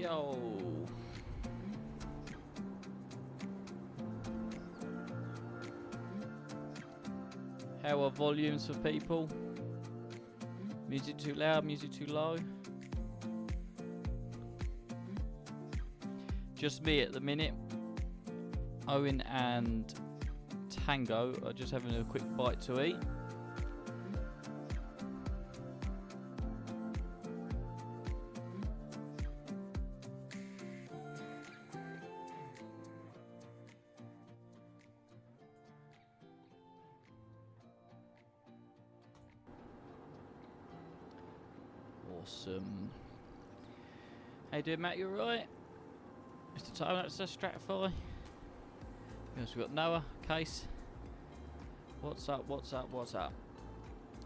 Yo. How are volumes for people? Music too loud, music too low? Just me at the minute. Owen and Tango are just having a quick bite to eat. Awesome. How you doing, Matt? You alright? Mr. Time, that's a Stratify. We've got Noah, Case. What's up, what's up, what's up?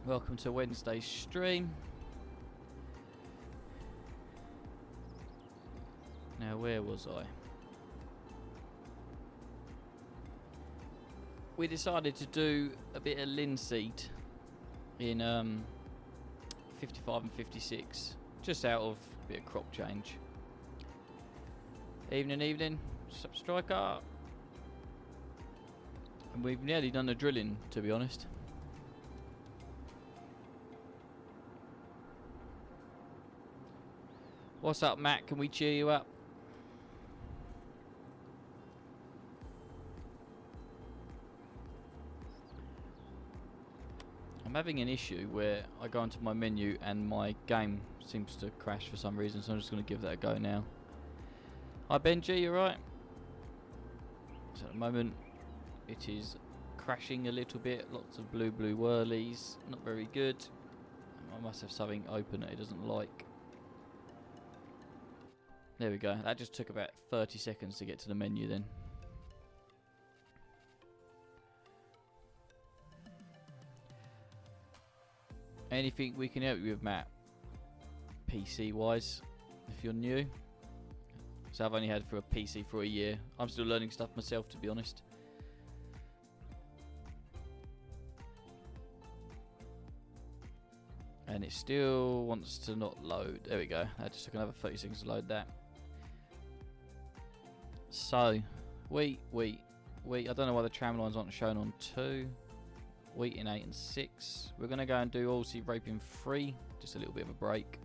Welcome to Wednesday's stream. Now, where was I? We decided to do a bit of linseed in 55 and 56, just out of a bit of crop change. Evening, Striker. And we've nearly done the drilling, to be honest. What's up, Matt? Can we cheer you up? I'm having an issue where I go into my menu and my game seems to crash for some reason, so I'm just going to give that a go now. Hi Benji, you right? So at the moment it is crashing a little bit, lots of blue whirlies, not very good. I must have something open that it doesn't like. There we go, that just took about 30 seconds to get to the menu then. Anything we can help you with, Matt? PC wise, if you're new. So I've only had for a PC for a year. I'm still learning stuff myself, to be honest. And it still wants to not load. There we go. That just took another 30 seconds to load that. So, wheat. I don't know why the tram lines aren't shown on 2. Wheat in 8 and 6. We're going to go and do oilseed rape in 3. Just a little bit of a break.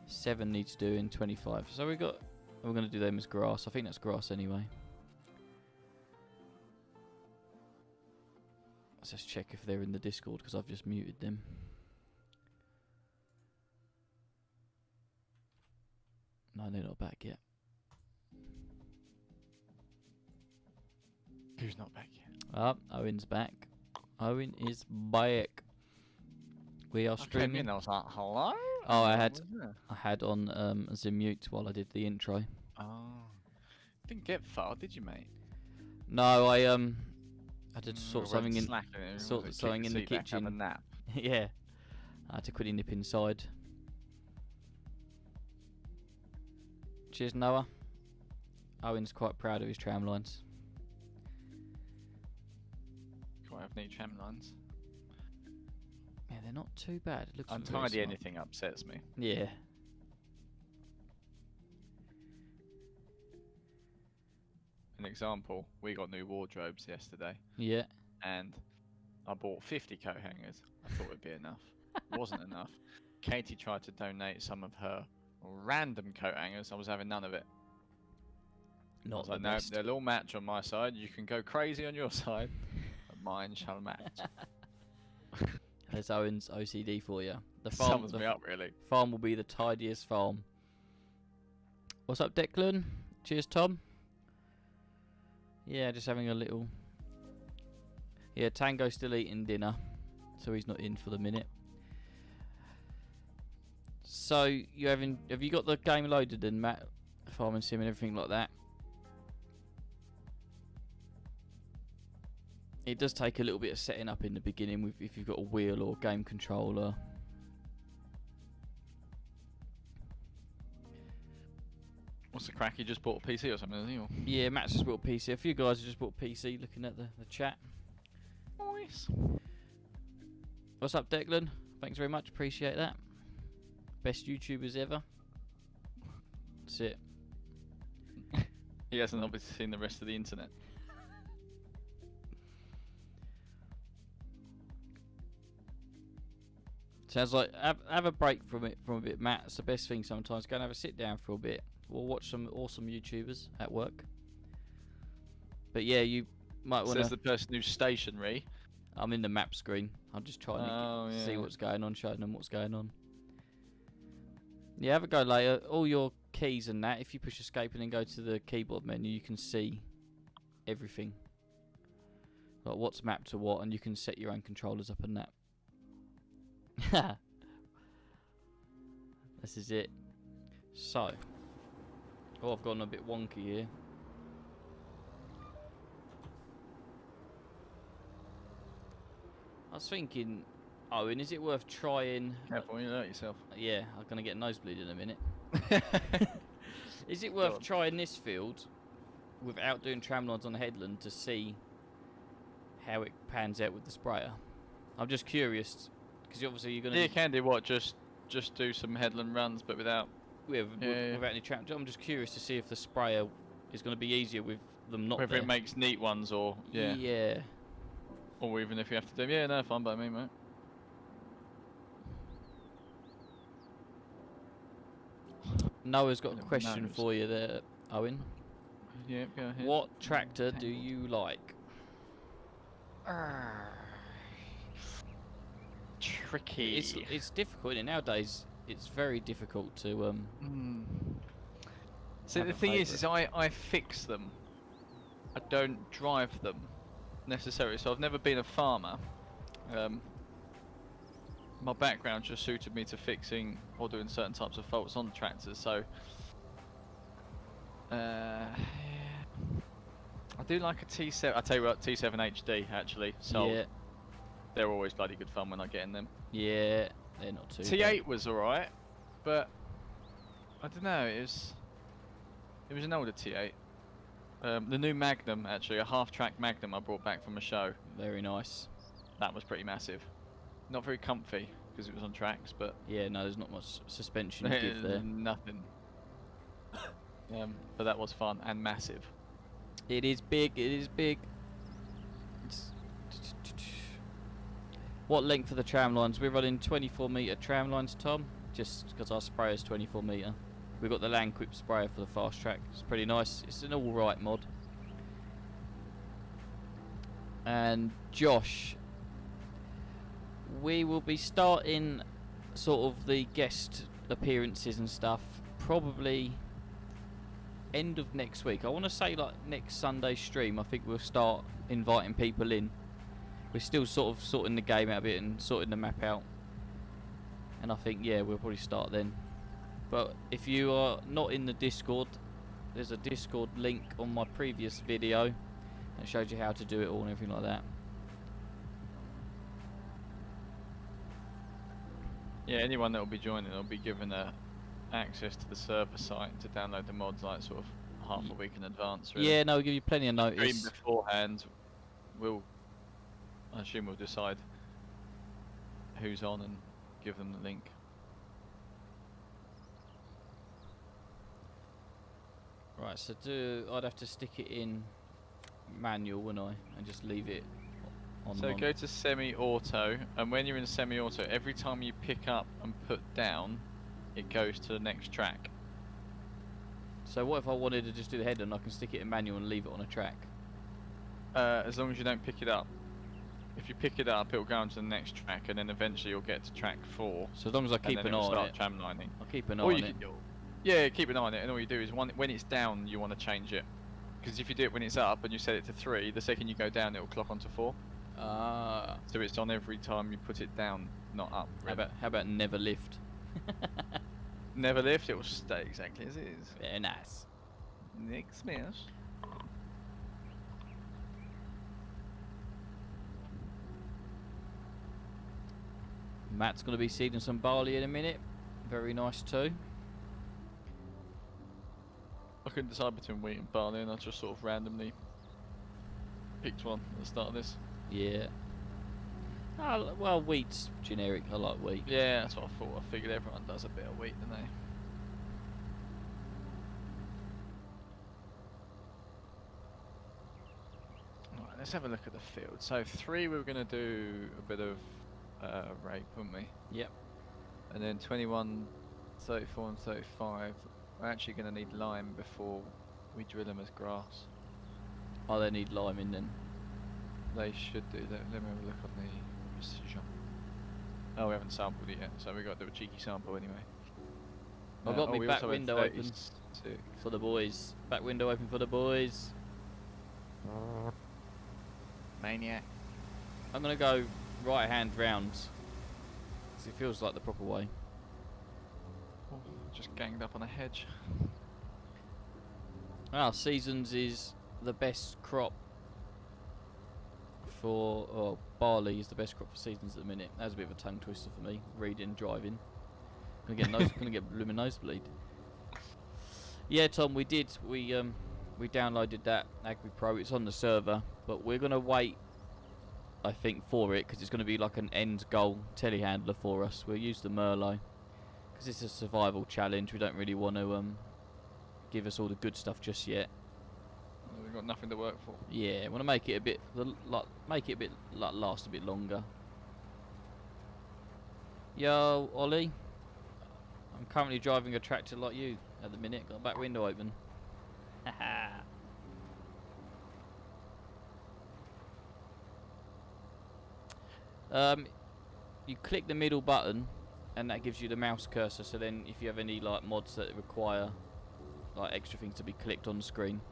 7 needs to do in 25. So we're going to do them as grass. I think that's grass anyway. Let's just check if they're in the Discord because I've just muted them. No, they're not back yet. Who's not back yet? Owen's back. Owen is back. We are streaming. I came in, I was like, hello? Oh, I had on Zoom mute while I did the intro. Oh. Didn't get far, did you, mate? No, I had to sort something in the kitchen. Have a nap. Yeah. I had to quickly nip inside. Cheers, Noah. Owen's quite proud of his tram lines. Quite have new tram lines. Yeah, they're not too bad. It looks untidy anything upsets me. Yeah. An example, we got new wardrobes yesterday. Yeah. And I bought 50 coat hangers. I thought it'd be enough. It wasn't enough. Katie tried to donate some of her random coat hangers. I was having none of it. Not like, no, they'll all match on my side. You can go crazy on your side, but mine shall match. There's Owen's OCD for you. The farm sums me up, really. Farm will be the tidiest farm. What's up, Declan? Cheers, Tom. Yeah, just having a little. Yeah, Tango's still eating dinner, so he's not in for the minute. So have you got the game loaded then, Matt? Farming sim and everything like that. It does take a little bit of setting up in the beginning with if you've got a wheel or game controller. What's the crack? You just bought a PC or something, hasn't you? Yeah, Matt's just bought a PC. A few guys have just bought a PC looking at the chat. Nice. What's up, Declan? Thanks very much. Appreciate that. Best YouTubers ever. That's it. He hasn't obviously seen the rest of the internet. Sounds like have a break from it a bit, Matt. It's the best thing sometimes. Go and have a sit down for a bit. We'll watch some awesome YouTubers at work. But yeah, you might want to. Says the person who's stationary. I'm in the map screen. I'm just trying to see what's going on, showing them what's going on. Yeah, have a go later. All your keys and that. If you push escape and then go to the keyboard menu, you can see everything. Like what's mapped to what, and you can set your own controllers up and that. This is it. So, oh, I've gone a bit wonky here. I was thinking, Owen, is it worth trying? Careful, you hurt yourself. Yeah, I'm gonna get a nosebleed in a minute. Is it worth trying this field without doing tramlines on the headland to see how it pans out with the sprayer? I'm just curious. Because obviously you're gonna. Yeah, you can do what? Just do some headland runs, but without. Without any tram. I'm just curious to see if the sprayer is going to be easier with them not. Whether there. it makes neat ones or Yeah. Or even if you have to do. Yeah, no, fine by me, mate. Noah's got a question for you there, Owen. Yeah, go ahead. What tractor do you like? Tricky. It's difficult, isn't it? Nowadays. It's very difficult to So the thing is I fix them. I don't drive them necessarily. So I've never been a farmer. My background just suited me to fixing or doing certain types of faults on tractors. So I do like a T7. I tell you what, T7 HD actually. So yeah. They're always bloody good fun when I get in them. Yeah, they're not too T8 bad. was alright, but I don't know. It was an older T8. The new Magnum, actually, a half-track Magnum I brought back from a show. Very nice. That was pretty massive. Not very comfy because it was on tracks, but yeah, no, there's not much suspension to give there. Nothing. But that was fun and massive. It is big. It is big. What length are the tram lines? We're running 24-metre tram lines, Tom, just because our sprayer is 24-metre. We've got the Landquip sprayer for the fast track. It's pretty nice. It's an all-right mod. And Josh, we will be starting sort of the guest appearances and stuff probably end of next week. I want to say like next Sunday stream. I think we'll start inviting people in. We're still sort of sorting the game out a bit and sorting the map out. And I think, yeah, we'll probably start then. But if you are not in the Discord, there's a Discord link on my previous video that shows you how to do it all and everything like that. Yeah, anyone that will be joining will be given access to the server site to download the mods like sort of half a week in advance. Really. Yeah, no, we'll give you plenty of notice. Stream beforehand, I assume we'll decide who's on and give them the link. Right, so I'd have to stick it in manual, wouldn't I? And just leave it on. So go to semi-auto, and when you're in semi-auto, every time you pick up and put down, it goes to the next track. So what if I wanted to just do the header and I can stick it in manual and leave it on a track? As long as you don't pick it up. If you pick it up, it'll go on to the next track, and then eventually you'll get to track 4. So as long as I keep an eye on it. Tram lining. I'll keep an eye on it. Yeah, keep an eye on it, and all you do is when it's down, you want to change it. Because if you do it when it's up and you set it to 3, the second you go down, it'll clock onto 4. Ah. So it's on every time you put it down, not up. Really. How about never lift? Never lift, it will stay exactly as it is. Very nice. Next smash. Matt's going to be seeding some barley in a minute. Very nice too. I couldn't decide between wheat and barley, and I just sort of randomly picked one at the start of this. Yeah. Oh, well, wheat's generic. I like wheat. Yeah, that's what I thought. I figured everyone does a bit of wheat, don't they? let's have a look at the field. So 3 we were going to do a bit of rape, weren't we? Yep. And then 21, 34 and 35, we're actually going to need lime before we drill them as grass. Oh, they need lime in then. They should do. Let me have a look on the precision. Oh, we haven't sampled it yet, so we've got to do a cheeky sample anyway. I've got my we back also had window open 36. for the boys. Back window open for the boys. Maniac. I'm gonna go right hand round. 'Cause it feels like the proper way. Oh, just ganged up on a hedge. Seasons is the best crop for, or barley is the best crop for seasons at the minute. That was a bit of a tongue twister for me, reading, driving. Gonna get blooming nosebleed. Yeah, Tom, we downloaded that Agri Pro. It's on the server, but we're gonna wait, I think, for it because it's gonna be like an end goal telehandler for us. We'll use the Merlot because it's a survival challenge. We don't really want to give us all the good stuff just yet. We've got nothing to work for. Yeah, want to make it a bit, last a bit longer. Yo, Ollie. I'm currently driving a tractor like you at the minute. Got the back window open. Haha. You click the middle button, and that gives you the mouse cursor. So then, if you have any like mods that require like extra things to be clicked on the screen,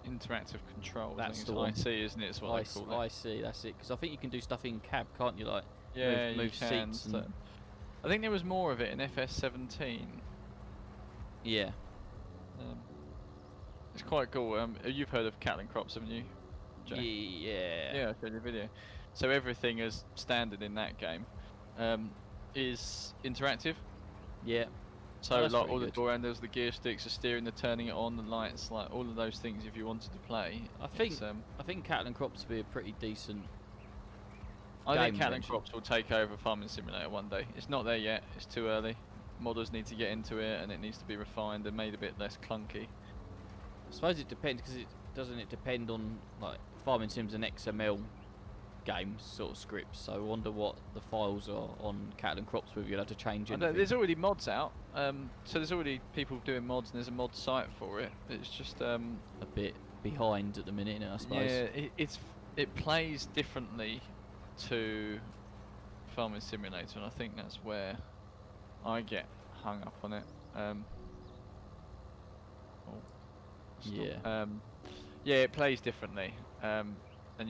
Interactive control. That's I the think one. it's IC, isn't it? It's what they call it. I see. That's it. Because I think you can do stuff in cab, can't you? Like Yeah, move you can. seats. So I think there was more of it in FS19. Yeah. It's quite cool. You've heard of Catlin crops, haven't you, Jay? Yeah. Yeah, I showed you a video. So everything as standard in that game is interactive. Yeah. So Oh, that's like pretty all the good. door handles, the gear sticks, the steering, the turning it on, the lights, like all of those things. If you wanted to play, I think it's, I think Catlin Crops will be a pretty decent. I think game Catlin eventually. Crops will take over Farming Simulator one day. It's not there yet. It's too early. Modders need to get into it, and it needs to be refined and made a bit less clunky. I suppose it depends because it depend on like Farming Sim's an XML game sort of scripts. So I wonder what the files are on Catlin Crops whether you'll have to change I anything. know, there's already mods out, so there's already people doing mods, and there's a mod site for it. It's just a bit behind at the minute, innit, I suppose. yeah, it plays differently to Farming Simulator, and I think that's where I get hung up on it. Yeah. Yeah, it plays differently, and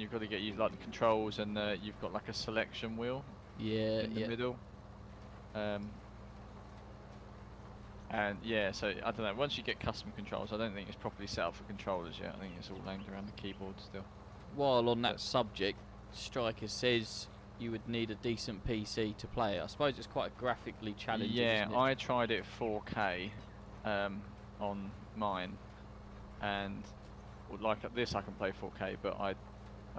you've got to get used like the controls, and you've got like a selection wheel Yeah. in the middle. And yeah, so I don't know. Once you get custom controls, I don't think it's properly set up for controllers yet. I think it's all aimed around the keyboard still. While on that subject, Striker says you would need a decent PC to play it. I suppose it's quite graphically challenging. Yeah, isn't it? I tried it 4K on mine, and like this I can play 4K, but I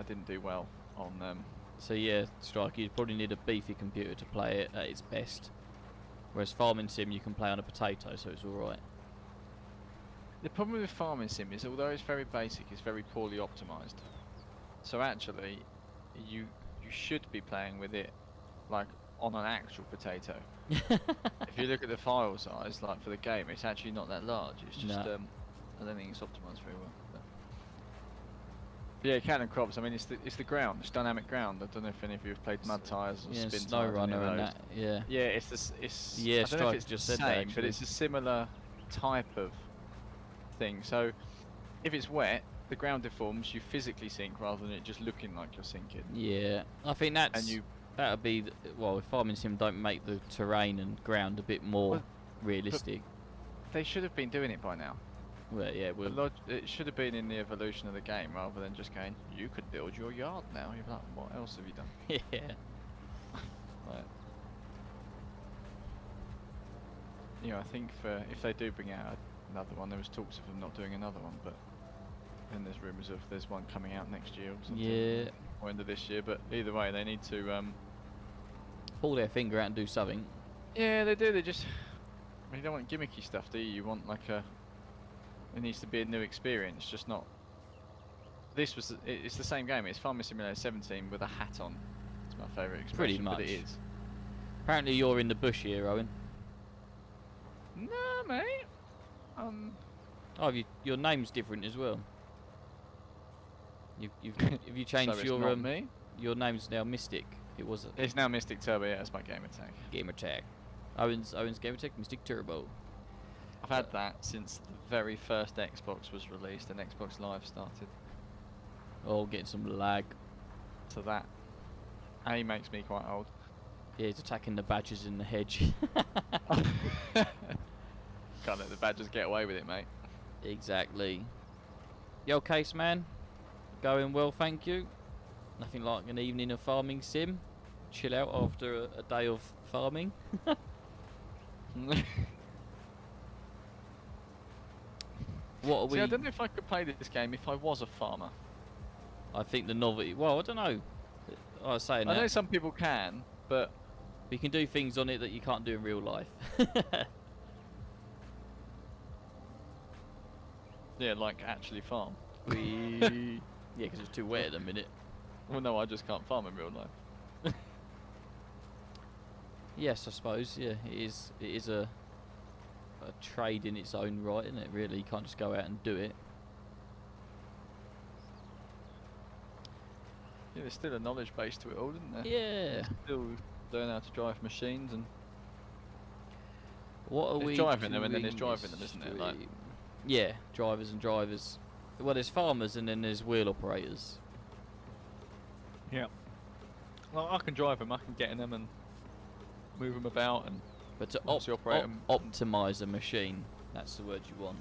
didn't do well on So yeah, Striker, you'd probably need a beefy computer to play it at its best. Whereas Farming Sim you can play on a potato, so it's alright. The problem with Farming Sim is, although it's very basic, it's very poorly optimized. So actually, you should be playing with it like on an actual potato. If you look at the file size, like for the game, it's actually not that large. It's just No. I don't think it's optimized very well. But yeah, Catlin Crops. I mean, it's the ground. It's dynamic ground. I don't know if any of you have played mud tires or Yeah, spin Snow tires. Runner and that. Yeah. Yeah, it's Yeah, I don't know Striker if it's just the said that, same, but actually. it's a similar type of thing. So if it's wet, the ground deforms. You physically sink rather than it just looking like you're sinking. Yeah, I think that'll be well. If Farming Sim don't make the terrain and ground a bit more realistic. They should have been doing it by now. Well, yeah, It should have been in the evolution of the game rather than just going, you could build your yard now. You're like, what else have you done? yeah. Like, you know, I think if they do bring out another one, there was talks of them not doing another one, but then there's rumours of there's one coming out next year or something. Yeah. Or end of this year, but either way, they need to. Pull their finger out and do something. Yeah, they do. They just. I mean, you don't want gimmicky stuff, do you? You want like a. It needs to be a new experience, just not This was it's the same game. It's Farming Simulator 17 with a hat on. It's my favourite expression. Pretty much. But it is. Apparently you're in the bush here, Owen. No, mate. Oh, your name's different as well. Have you changed so it's your not me? Your name's now Mystic. It was. It's now Mystic Turbo. Yeah, that's my gamer tag. Gamer tag. Owen's gamer tag, Mystic Turbo. I've had that since the very first Xbox was released and Xbox Live started. Oh, getting some lag. So that makes me quite old. Yeah, he's attacking the badgers in the hedge. Can't let the badgers get away with it, mate. Exactly. Yo, case man. Going well, thank you. Nothing like an evening of farming sim. Chill out after a day of farming. What are we? See, I don't know if I could play this game if I was a farmer. I think the novelty. Well, I don't know. I was saying I that. know some people can, but You can do things on it that you can't do in real life. yeah, like actually farm. Yeah, because it's too wet at the minute. Well, no, I just can't farm in real life. Yes, I suppose. Yeah, it is a trade in its own right, isn't it? Really, you can't just go out and do it. Yeah, there's still a knowledge base to it all, isn't there? Yeah. Still learn how to drive machines and. What are There's we driving them and then doing there's driving this them, isn't it? Like. stream? Yeah, drivers and drivers. Well, there's farmers and then there's wheel operators. Yeah. Well, I can drive them. I can get in them and move them about and. But to Obviously operate 'em. optimize a machine, that's the word you want.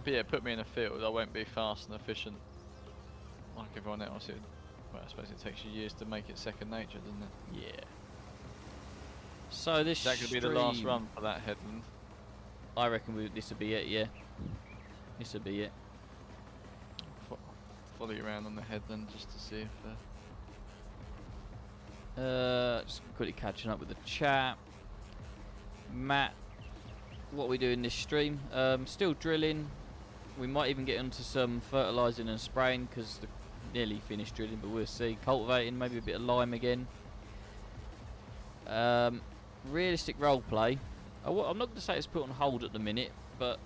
But yeah, put me in a field. I won't be fast and efficient like everyone else. Well, I suppose it takes you years to make it second nature, doesn't it? Yeah. So this That could be the last stream, run for that headland. I reckon this will be it. Yeah. This will be it. Follow you around on the headland just to see if. Just quickly catching up with the chat. Matt, what are we doing this stream? Still drilling. We might even get into some fertilising and spraying because the nearly finished drilling, but we'll see. Cultivating, maybe a bit of lime again. Realistic roleplay. I'm not going to say it's put on hold at the minute, but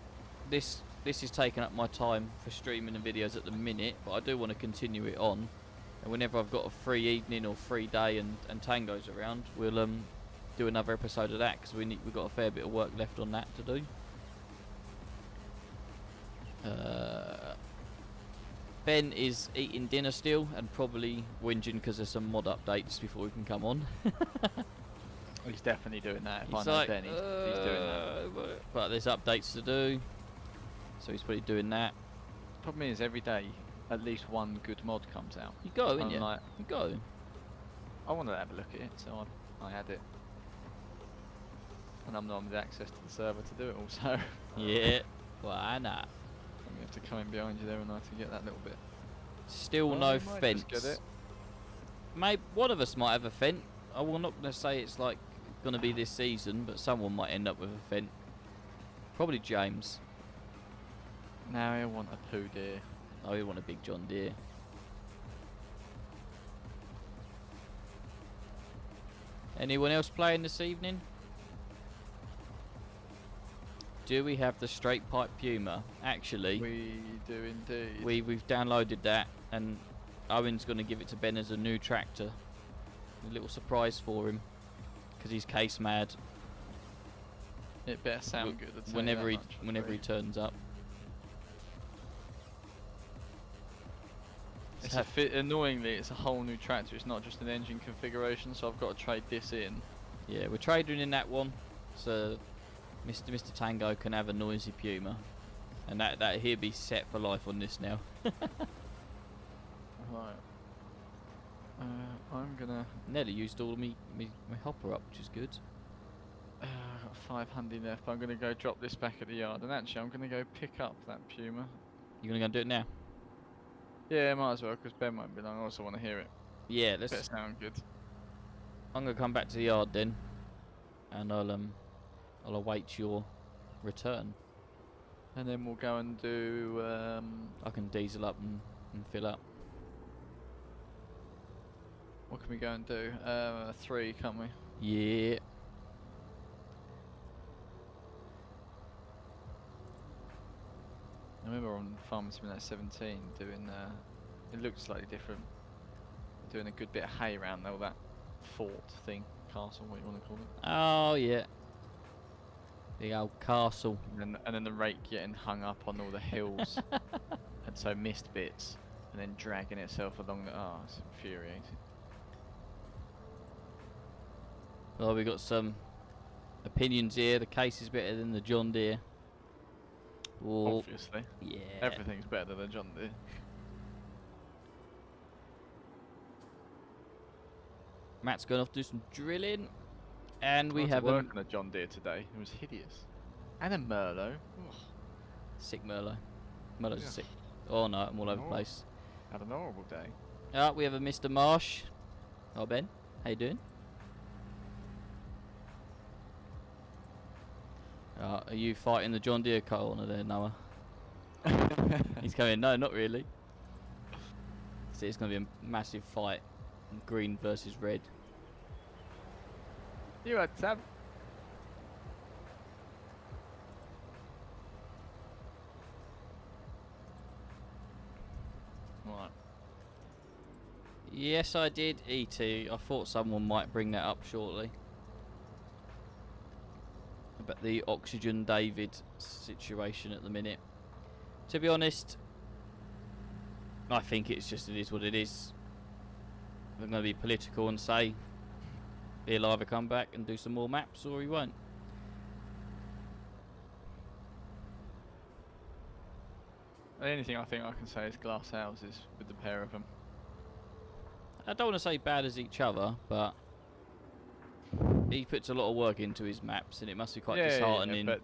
this is taking up my time for streaming and videos at the minute. But I do want to continue it on. And whenever I've got a free evening or free day and Tango's around, we'll do another episode of that because we've got a fair bit of work left on that to do. Ben is eating dinner still and probably whinging because there's some mod updates before we can come on. He's definitely doing that. If He's I know like, Ben, he's doing that. But there's updates to do, so he's probably doing that. Problem is, every day at least one good mod comes out. You go, innit? Like, You go. I want to have a look at it, so I add it. And I'm not with access to the server to do it also. Yeah, why not? I'm going to have to come in behind you there and I to get that little bit. Still Well, no you might fence. just get it. Maybe one of us might have a fence. I will not gonna say it's like gonna be this season, but someone might end up with a fence. Probably James. Now I want a poo deer. Oh, we want a big John Deere. Anyone else playing this evening? Do we have the straight pipe Puma? Actually, We do indeed. we've downloaded that, and Owen's going to give it to Ben as a new tractor. A little surprise for him, because he's case mad. It better sound good. I'll tell you Whenever that he much for whenever free. he turns up. It's annoyingly, it's a whole new tractor. It's not just an engine configuration, so I've got to trade this in. Yeah, we're trading in that one, so Mr. Tango can have a noisy Puma, and that he'll be set for life on this now. Right. I'm gonna. Nearly used all of me hopper up, which is good. I've got 5 handy left. But I'm gonna go drop this back at the yard, and actually I'm gonna go pick up that Puma. You gonna go and do it now? Yeah, might as well, because Ben won't be long. I also want to hear it. Yeah, Better sound good. I'm gonna come back to the yard then, and I'll await your return. And then we'll go and do. I can diesel up and fill up. What can we go and do? 3, can't we? Yeah. I remember on Farming Simulator 17 doing. It looked slightly different. Doing a good bit of hay around all that fort thing, castle, what you want to call it. Oh yeah. The old castle. And then the rake getting hung up on all the hills, and so missed bits, and then dragging itself along the. Oh, it's infuriating. Well, we got some opinions here. The case is better than the John Deere. Oh, Obviously. yeah. Everything's better than John Deere. Matt's going off to do some drilling, and we I have work on a John Deere today. It was hideous. And a Merlot. Ugh. sick Merlot. Merlot's Yeah. sick. Oh no, I'm all over the Oh. place. Had an horrible day. We have a Mr. Marsh. Oh Ben, how you doing? Are you fighting the John Deere corner there, Noah? He's going, no, not really. See, it's going to be a massive fight. Green versus red. You had Sam. Right. Yes, I did, E.T. I thought someone might bring that up shortly. About the Oxygen David situation at the minute. To be honest, I think it is what it is. I'm going to be political and say he'll either come back and do some more maps or he won't. The only thing I think I can say is glass houses with the pair of them. I don't want to say bad as each other, but he puts a lot of work into his maps, and it must be quite disheartening but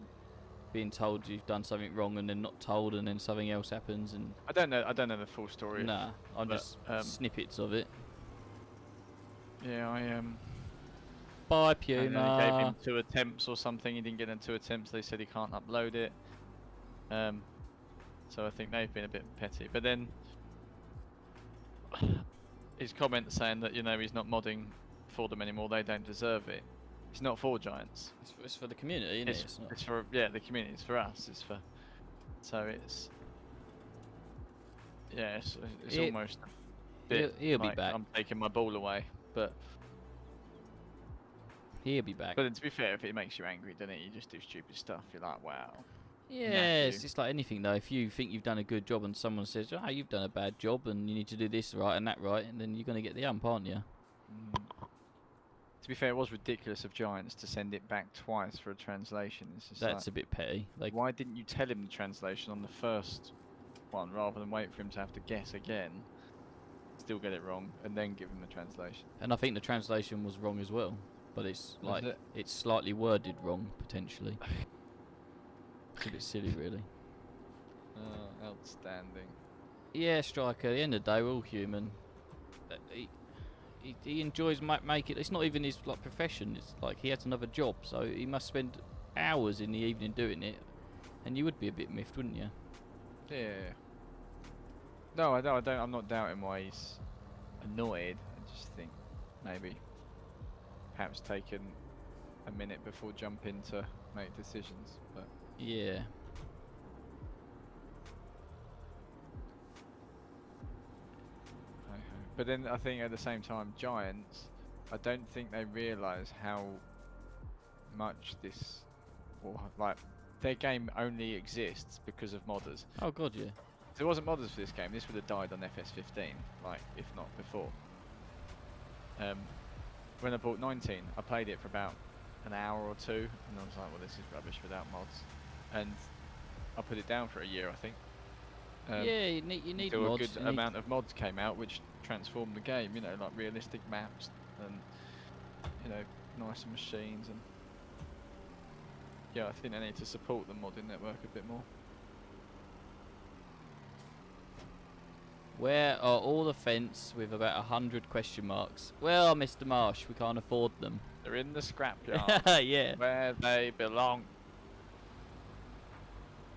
being told you've done something wrong and then not told, and then something else happens. And I don't know the full story. nah, I'm but, just snippets of it. Yeah, I Bye, They gave Puma. him 2 attempts or something. He didn't get in 2 attempts. They said he can't upload it. So I think they've been a bit petty. But then his comment saying that he's not modding for them anymore. They don't deserve it. It's not for Giants. It's for the community, isn't it? It's not. It's for the community. It's for us. It's for it's almost a bit. He'll be like back. I'm taking my ball away, but. He'll be back. But then to be fair, if it makes you angry, doesn't it? You just do stupid stuff. You're like, wow. Yeah, it's just like anything though. If you think you've done a good job and someone says, "Oh, you've done a bad job and you need to do this right and that right," and then you're going to get the ump, aren't you? To be fair, it was ridiculous of Giants to send it back twice for a translation. It's just That's like, a bit petty. Like, why didn't you tell him the translation on the first one rather than wait for him to have to guess again, still get it wrong, and then give him the translation? and I think the translation was wrong as well, but it's Was like it? it's slightly worded wrong potentially. It's a bit silly, really. Outstanding. Yeah, Striker. At the end of the day, we're all human. He enjoys making. It's not even his profession. It's like he has another job, so he must spend hours in the evening doing it. And you would be a bit miffed, wouldn't you? Yeah. No, I don't. I'm not doubting why he's annoyed. I just think maybe perhaps taking a minute before jumping to make decisions. But Yeah. But then I think at the same time, Giants, I don't think they realise how much this, or like, their game only exists because of modders. Oh god, yeah. If there wasn't modders for this game, this would have died on FS15, like, if not before. When I bought 19, I played it for about an hour or 2, and I was like, well, this is rubbish without mods. And I put it down for a year, I think. Yeah, you need Until mods. a good amount of mods came out, which transformed the game. Like realistic maps and nicer machines, and yeah, I think they need to support the modding network a bit more. Where are all the fence with about 100 question marks? Well, Mr. Marsh, we can't afford them. They're in the scrapyard Yeah. where they belong.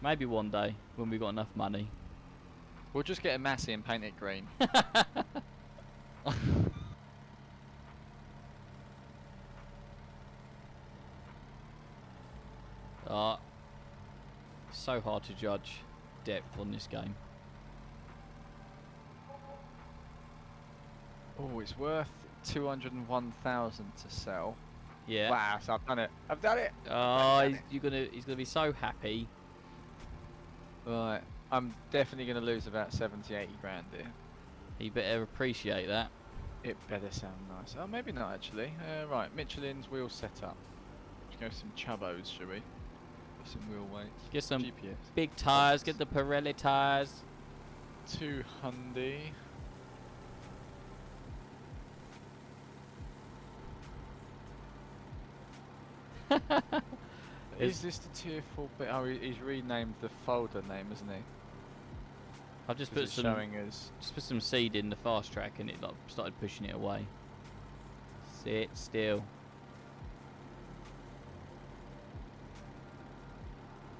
Maybe one day when we got enough money. We'll just get a Massey and paint it green. So hard to judge depth on this game. Oh, it's worth 201,000 to sell. Yeah. Wow, so I've done it. I've done it. Oh, he's gonna be so happy. Right, I'm definitely gonna lose about 70, 80 grand here. He better appreciate that. It better sound nice. Oh, maybe not actually. Right, Michelin's wheel setup. Let's go some chubbos, shall we? Some wheel weights. Get some GPS. big tyres. Get the Pirelli tyres. 200. Is this the tier 4 bit? Oh, he's renamed the folder name, isn't he? I've just put some showing us. Just put some seed in the fast track and it like started pushing it away. Sit still.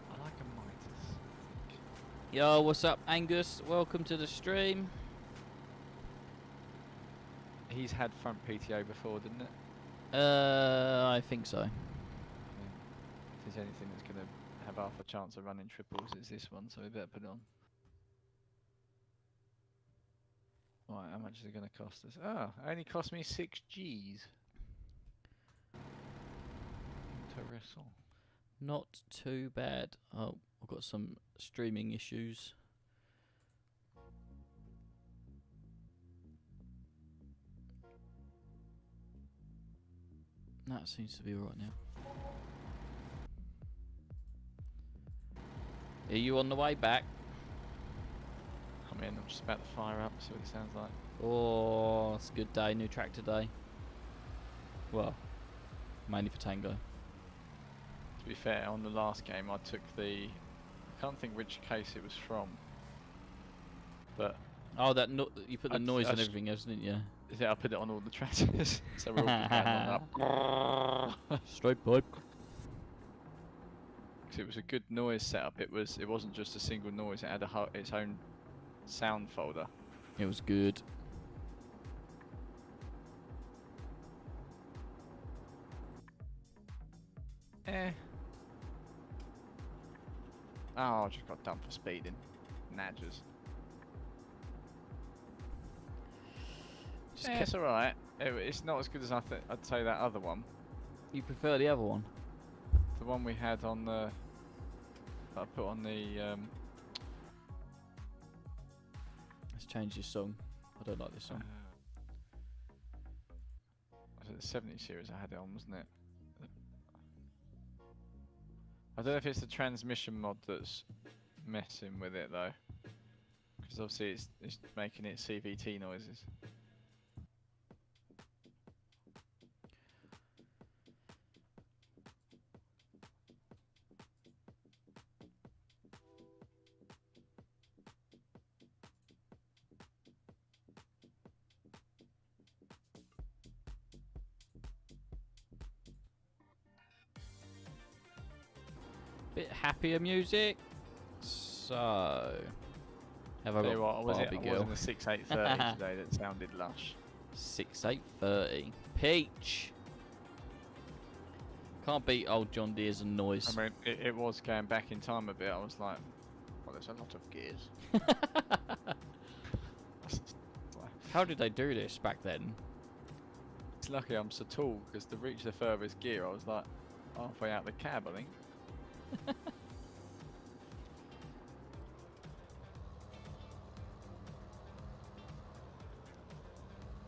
I like a Midas. Yo, what's up, Angus? Welcome to the stream. He's had front PTO before, didn't it? I think so. I mean, if there's anything that's going to have half a chance of running triples, it's this one, so we better put it on. Right, how much is it going to cost us? Oh, it only cost me 6 G's. Interessant. Not too bad. Oh, I've got some streaming issues. That seems to be alright now. Are you on the way back? I'm in, I'm just about to fire up, see what it sounds like. Oh, it's a good day, new tractor day. Well, mainly for Tango. To be fair, on the last game I took the... I can't think which case it was from. But... Oh, that you put the noise and everything else, didn't you? Yeah, I put it on all the tractors. So we're all going up. Straight pipe. Because it was a good noise setup. It wasn't just a single noise, it had its own sound folder. It was good. Oh, I just got done for speeding. Nadgers. It's alright. It's not as good as I'd say that other one. You prefer the other one? The one we had on the... that I put on the... Let's change this song. I don't like this song. Was it the 70 series I had it on, wasn't it? I don't know if it's the transmission mod that's messing with it though. Because obviously it's making it CVT noises. Bit happier music. So, have I got Barbie Girl? It was in the 6830 today that sounded lush. 6830. Peach. Can't beat old John Deere's and noise. I mean, it was going back in time a bit. I was like, well, there's a lot of gears. How How did they do this back then? It's lucky I'm so tall, because to reach the furthest gear, I was like halfway out the cab, I think.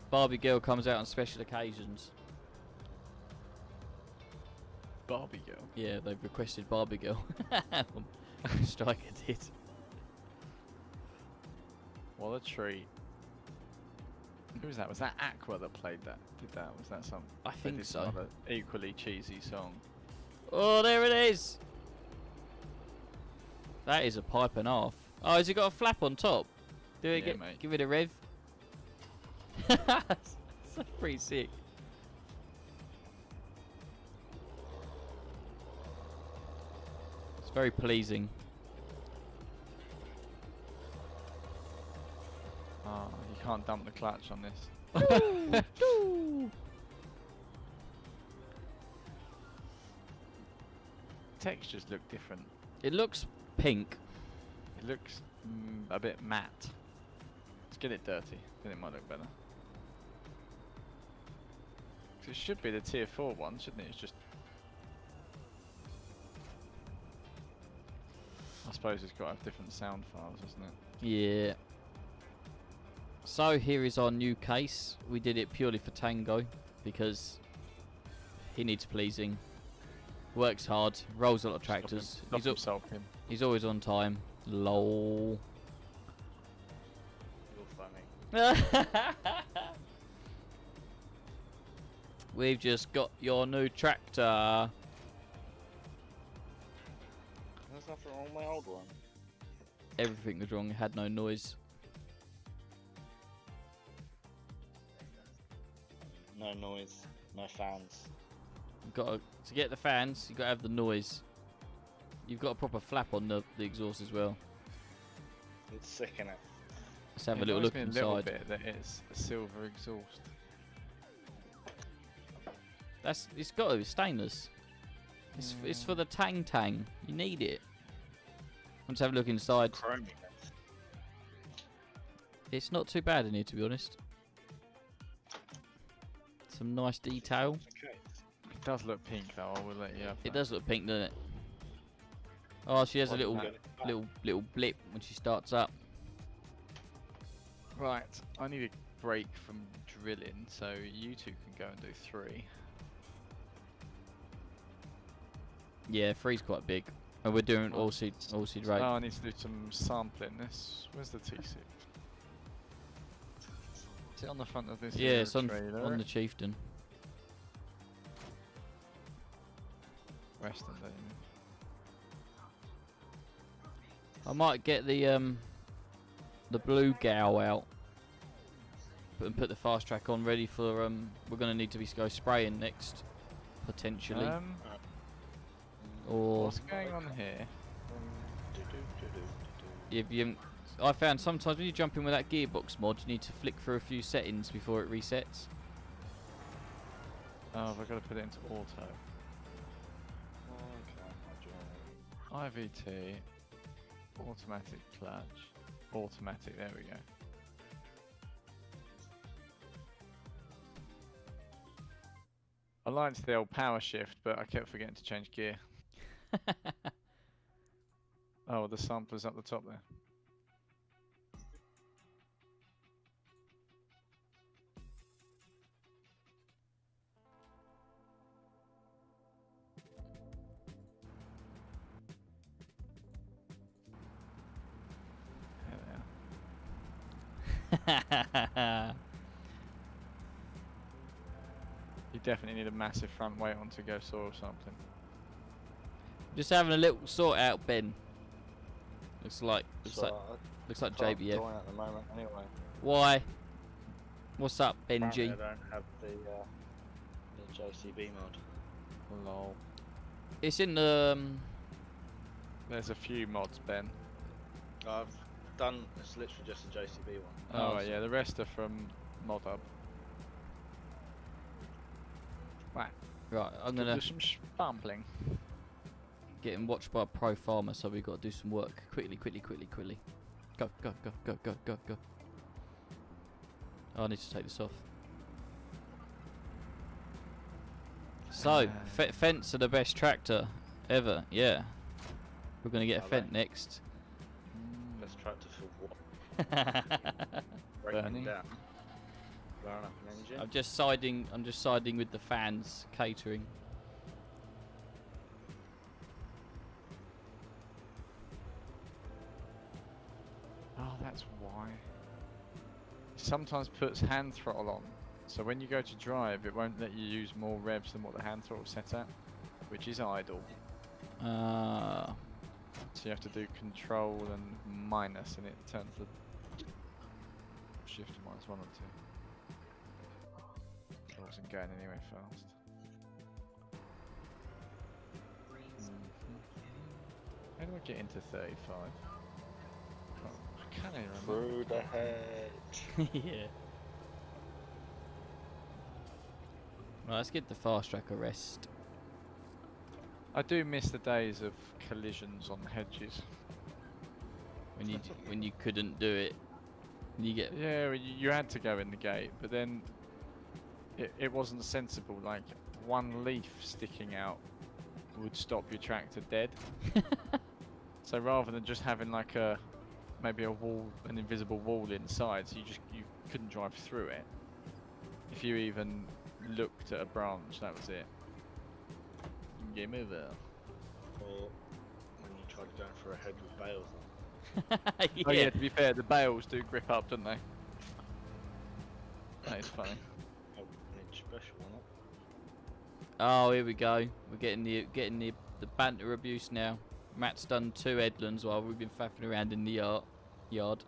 Barbie Girl comes out on special occasions. Barbie Girl? Yeah, they've requested Barbie Girl. Striker did. What a treat. Who was that? Was that Aqua that played that? Did that? Was that some? I think so. Another equally cheesy song. Oh, there it is. That is a pipe and a half. Oh, has it got a flap on top? Do it, Yeah, mate. give it a rev. That's pretty sick. It's very pleasing. Oh, you can't dump the clutch on this. Textures look different. It looks pink. It looks a bit matte. Let's get it dirty, then it might look better. 'Cause it should be the tier 4 one, shouldn't it? It's just... I suppose it's got to have different sound files, isn't it? Yeah. So here is our new case. We did it purely for Tango because he needs pleasing. Works hard, rolls a lot of tractors. He's always on time. Lol. You're funny. We've just got your new tractor. There's nothing wrong with my old one. Everything was wrong. It had no noise. No noise, no fans. You've got to get the fans. You've got to have the noise. You've got a proper flap on the exhaust as well. It's sick, innit? Let's have a little look inside. inside. A little bit that it's a silver exhaust. It's got to be stainless. It's for the tang. You need it. Let's have a look inside. Chrome. It's not too bad in here, to be honest. Some nice detail. Okay. It does look pink though, I will let you have that. It does look pink, doesn't it? Oh, she has a little What blip when she starts up. Right, I need a break from drilling, so you two can go and do 3. Yeah, 3's quite big. And we're doing all seed rate. Oh, I need to do some sampling. Where's the T6? Is it on the front of this? Yeah, it's on trailer? the Chieftain. Western, don't you? I might get the blue gal out and put the fast track on ready for we're gonna need to go spraying next potentially. Or What's going on here? if you, I found sometimes when you jump in with that gearbox mod, you need to flick through a few settings before it resets. Oh, I've got to put it into auto. IVT, automatic clutch, automatic. There we go. I liked the old power shift, but I kept forgetting to change gear. Oh, the sampler's up the top there. There they are. You definitely need a massive front weight on to go soil sampling. Just having a little sort out, Ben. Looks like JBF. At the moment, anyway. Why? What's up, Apparently Benji? I don't have the JCB mod. Lol. It's in the. There's a few mods, Ben. I've done. It's literally just a JCB one. Oh, Oh, right, yeah, the rest are from ModHub. Right, Right, I'm do gonna some sampling. get him watched by a pro farmer, so we've got to do some work quickly. Go. Oh, I need to take this off. So, Fents are the best tractor ever. Yeah, we're gonna get a Are Fent they? next. Let's try to for what? Breaking Burning. down. Burn up an engine. I'm just siding with the fans catering. Oh, that's why. It sometimes puts hand throttle on, so when you go to drive, it won't let you use more revs than what the hand throttle's set at, which is idle. So you have to do control and minus, and it turns the shift to -1 or 2. I wasn't going anywhere fast. How do I get into 35? cannon. Through the hedge. Yeah. Right, let's give the fast track a rest. I do miss the days of collisions on hedges. When you couldn't do it. You get Yeah, you had to go in the gate, but then it wasn't sensible. Like one leaf sticking out would stop your tractor dead. So rather than just having like maybe a wall, an invisible wall inside, so you couldn't drive through it. If you even looked at a branch, that was it. Game over. Or when you tried going for a hedge with bales on. yeah. Oh yeah, to be fair, the bales do grip up, don't they? That is funny. Oh, need special or not? Oh, here we go. We're getting the banter abuse now. Matt's done 2 headlands while we've been faffing around in the yard.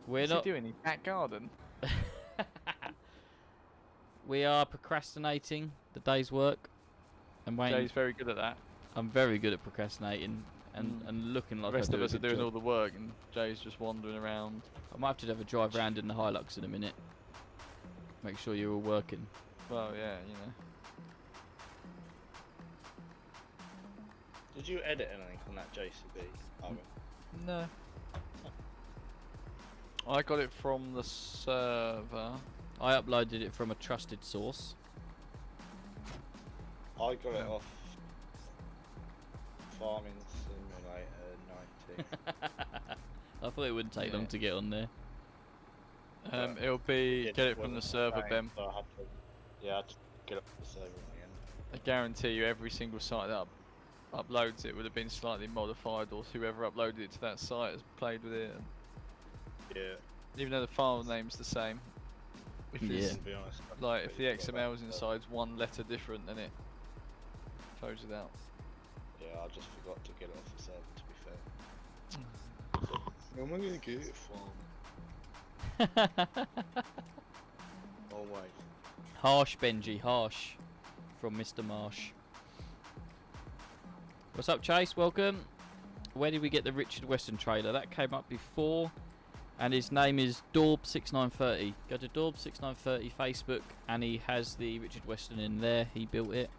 What's he doing? His back garden? We are procrastinating the day's work. And waiting. Jay's very good at that. I'm very good at procrastinating and looking like The rest I do of us a are good doing job. all the work, and Jay's just wandering around. I might have to have a drive around in the Hilux in a minute. Make sure you're all working. Well, yeah, you know. Did you edit anything on that JCB? Owen? No. I got it from the server. I uploaded it from a trusted source. I got it off Farming Simulator 19. I thought it wouldn't take long to get on there. It'll be It get it from the wasn't server, playing, Ben. So I had to get up the server again. I guarantee you, every single site that uploads it would have been slightly modified, or whoever uploaded it to that site has played with it. And Yeah. even though the file name's the same, if it's To be honest, like if the XML's inside's one letter different, then it throws it out. Yeah, I just forgot to get it off the server, to be fair. Where am I going to get it from? Oh wait. Harsh, Benji, harsh. From Mr. Marsh. What's up, Chase? Welcome. Where did we get the Richard Weston trailer? That came up before, and his name is Dorb6930. Go to Dorb6930 Facebook, and he has the Richard Weston in there. He built it.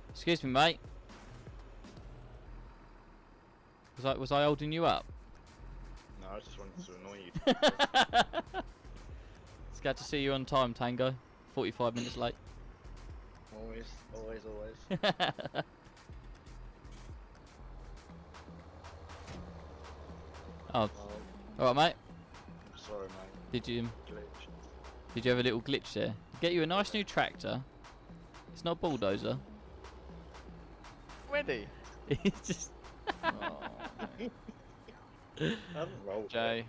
Excuse me, mate. Was I holding you up? No, I just wanted to annoy you. It's glad to see you on time, Tango. 45 minutes late. Always. Oh, alright, mate. Sorry, mate. Did you Glitch. have a little glitch there? Get you a nice new tractor. It's not a bulldozer. Ready? It's just Oh, I haven't rolled Jay,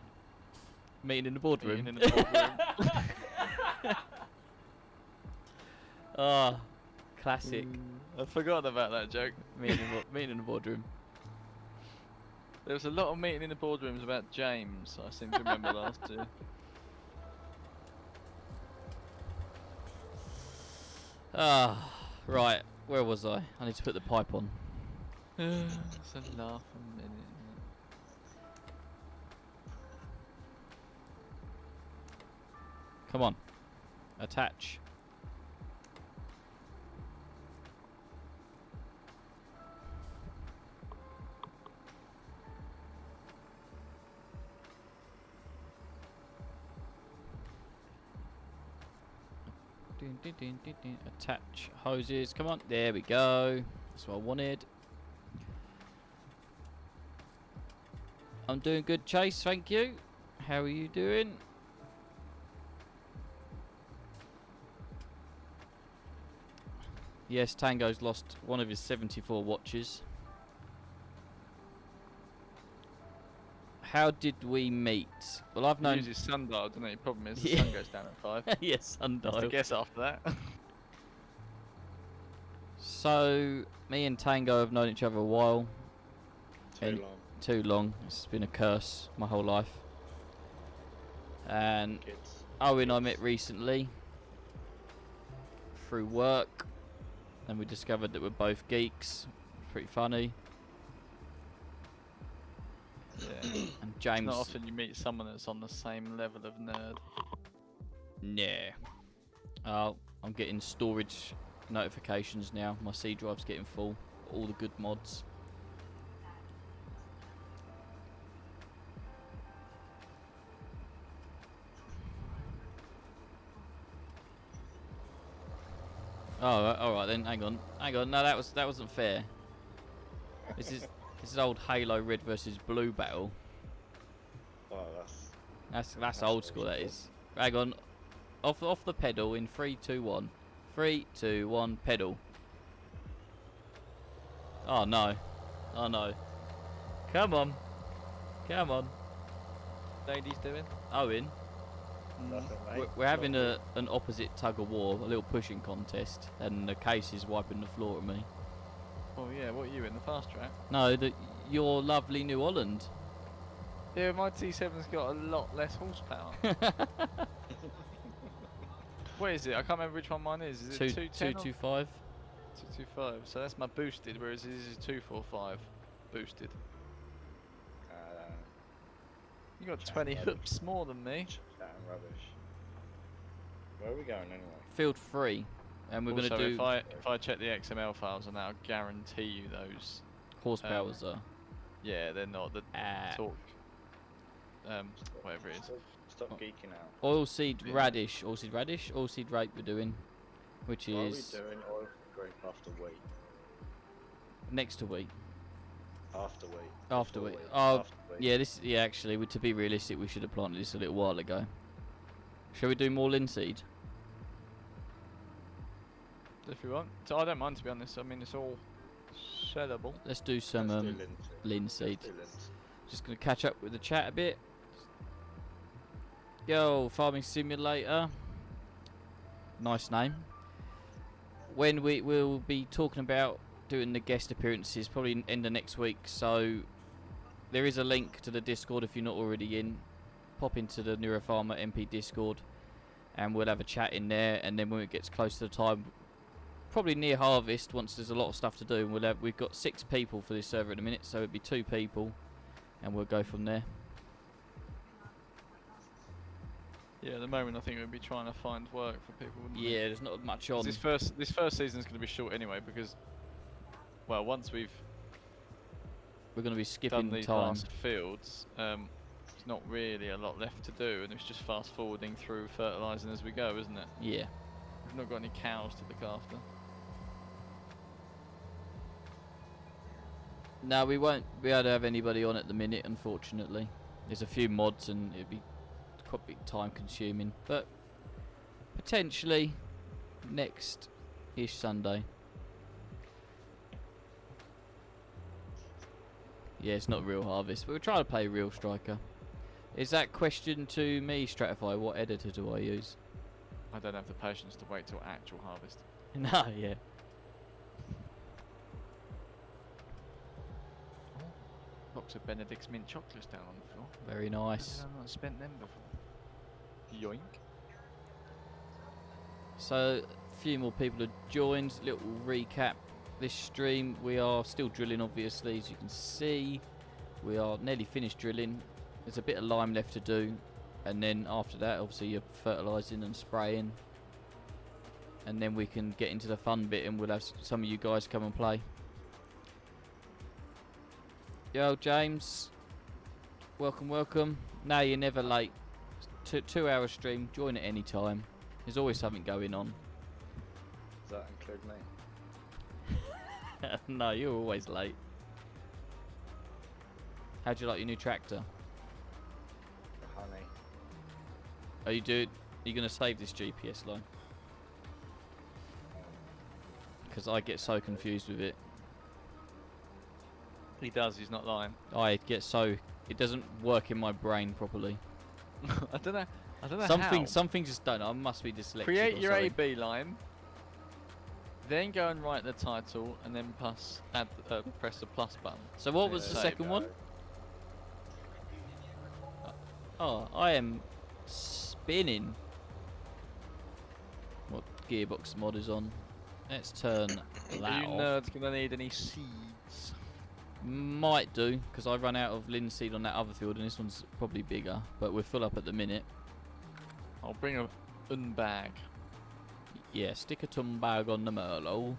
meeting in the boardroom. meeting in the boardroom. Ah, classic. I forgot about that joke. Meeting in the boardroom. There was a lot of meeting in the boardrooms about James, I seem to remember last year. Ah, right. Where was I? I need to put the pipe on. It's a laugh a minute. Come on. Attach. Attach hoses. Come on. There we go. That's what I wanted. I'm doing good, Chase. Thank you. How are you doing? Yes, Tango's lost one of his 74 watches. How did we meet? Well, I've He known. uses sundial, doesn't he? Problem is the Yeah. sun goes down at 5. Yes, That's the sundial. guess after that. So, me and Tango have known each other a while. Too And- long. Too long. It's been a curse my whole life. And Kids. Owen I met recently. through work, and we discovered that we're both geeks. Pretty funny. Yeah. And It's James. not often you meet someone that's on the same level of nerd. Yeah. I'm getting storage notifications now. My C drive's getting full. All the good mods. Oh, all right then. Hang on. No, that wasn't fair. This is old Halo Red versus Blue battle. Oh, That's old school. That is. Hang on. Off the pedal in 3, 2, 1. 3, 2, 1. Pedal. Oh no. Oh no. Come on. Come on. Ladies doing? Owen. nothing, mate. We're having an opposite tug of war, a little pushing contest, and the case is wiping the floor at me. Oh yeah, what are you in the fast track? No, your lovely New Holland. Yeah, my T7's got a lot less horsepower. What is it? I can't remember which one mine is. Is it 210? 225. 225. So that's my boosted, whereas this is 245 boosted. You got 20 hoops more than me. Chatting rubbish. Where are we going anyway? Field 3, and we're Also, going to do if I check the XML files, and I'll guarantee you those. horsepowers are. Yeah, they're not the torque. Whatever it is. Stop geeking out. Oilseed radish, oilseed rape we're doing, which Why are we is doing oil grape after wheat? next to wheat. After wheat. After Before wheat. wheat. Oh, After wheat. yeah. Actually, to be realistic, we should have planted this a little while ago. Shall we do more linseed? If you want. So I don't mind, to be honest. I mean, it's all sellable. Let's do some Let's do linseed. Let's do linseed. Just gonna catch up with the chat a bit. Yo, Farming Simulator. Nice name. When we will be talking about doing the guest appearances, probably end of next week. So there is a link to the Discord if you're not already in. Pop into the Neurofarmer MP Discord, and we'll have a chat in there. And then when it gets close to the time, probably near harvest, once there's a lot of stuff to do, we've got 6 people for this server at the minute, so it'd be 2 people, and we'll go from there. Yeah, at the moment I think we'll be trying to find work for people, wouldn't we? Yeah, there's not much 'Cause on. this first season's going to be short anyway, because, well, once we've We're going to be done skipping these time. last fields, there's not really a lot left to do, and it's just fast forwarding through fertilising as we go, isn't it? Yeah. We've not got any cows to look after. No, we won't be able to have anybody on at the minute, unfortunately. There's a few mods and it'd be quite a bit time consuming, but potentially next-ish Sunday. Yeah, it's not real harvest, but we're trying to play real striker. Is that question to me, Stratify? What editor do I use? I don't have the patience to wait till actual harvest. No, yeah. Box of Benedict's mint chocolates down on the floor. Very nice. I've not spent them before. Yoink. So, a few more people have joined. Little recap. This stream, we are still drilling, obviously, as you can see. We are nearly finished drilling. There's a bit of lime left to do. And then after that, obviously, you're fertilising and spraying. And then we can get into the fun bit and we'll have some of you guys come and play. Yo, James. Welcome, welcome. No, you're never late. 2-hour stream. Join at any time. There's always something going on. Does that include me? No, you're always late. How'd you like your new tractor? Honey. Are you gonna save this GPS line? Because I get so confused with it. He does, he's not lying. It doesn't work in my brain properly. I don't know how. Something just don't know. I must be dyslexic. Create or your something. AB line, then go and write the title, and then press the plus button. So what was the There second you one? go. Oh, I am spinning. What? gearbox mod is on. Let's turn that Are you off. nerds gonna need any seeds? Might do, because I run out of linseed on that other field, and this one's probably bigger. But we're full up at the minute. I'll bring a bag. Yeah, stick a ton bag on the Merlot.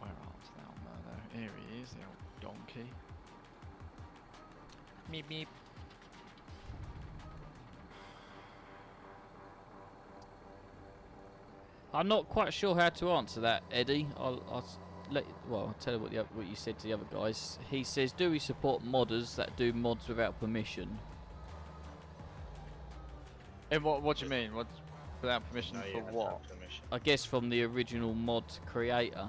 Where art thou, Merlot? Here he is, the old donkey. Meep meep. I'm not quite sure how to answer that, Eddie. I'll tell you what you said to the other guys. He says, do we support modders that do mods without permission? And what do you mean? What without permission No, you for have to what? have permission. I guess from the original mod creator.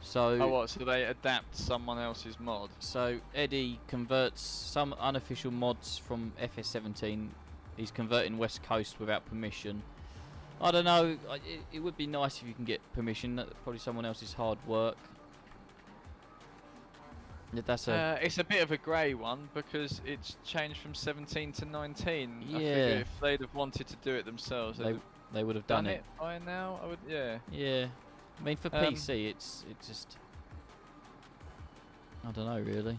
So, Oh, what? So they adapt someone else's mod? so Eddie converts some unofficial mods from FS19. He's converting West Coast without permission. I don't know. It would be nice if you can get permission. That's probably someone else's hard work. That's a It's a bit of a grey one because it's changed from 17 to 19. Yeah. I figure if they'd have wanted to do it themselves, they would have done done it by now. I would, yeah. Yeah, I mean for PC, it's just I don't know really.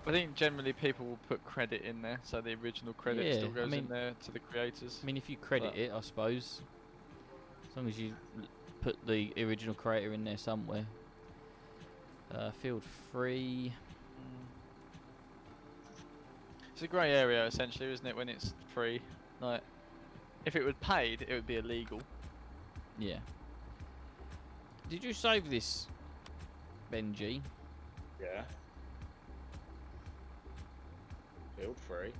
I think generally people will put credit in there, so the original credit Yeah, still I goes mean- in there to the creators. I mean if you credit But- it, I suppose, as long as you put the original creator in there somewhere. Field 3. It's a grey area essentially, isn't it? When it's free, like if it was paid, it would be illegal. Yeah. Did you save this, Benji? Yeah. Field 3.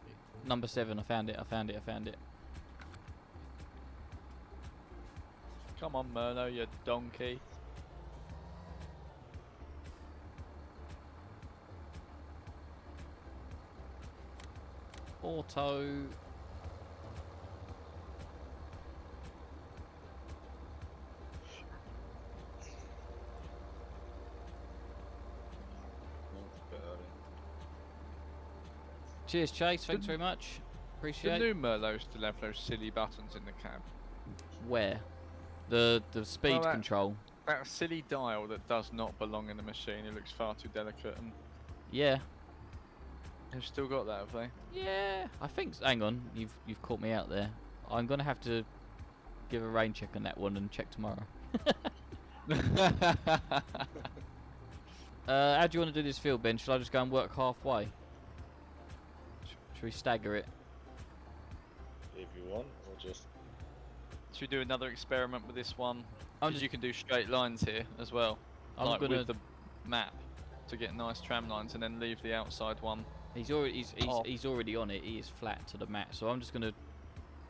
Number 7. I found it. Come on, Merlo, you donkey. Auto. Cheers, Chase. Thanks very much. The Appreciate it. new Merlot still have those silly buttons in the cab. Where? The speed that- control. That silly dial that does not belong in the machine. It looks far too delicate, and Yeah. they've still got that, have they? Yeah. I think. Hang on. You've caught me out there. I'm gonna have to give a rain check on that one and check tomorrow. How do you want to do this field, Ben? Should I just go and work halfway? Should we stagger it? If you want, or just. Should we do another experiment with this one? I'm Because you can do straight lines here as well, I'm like gonna. with the map, to get nice tram lines, and then leave the outside one. He's already. off. He's already on it. He is flat to the mat. So I'm just gonna.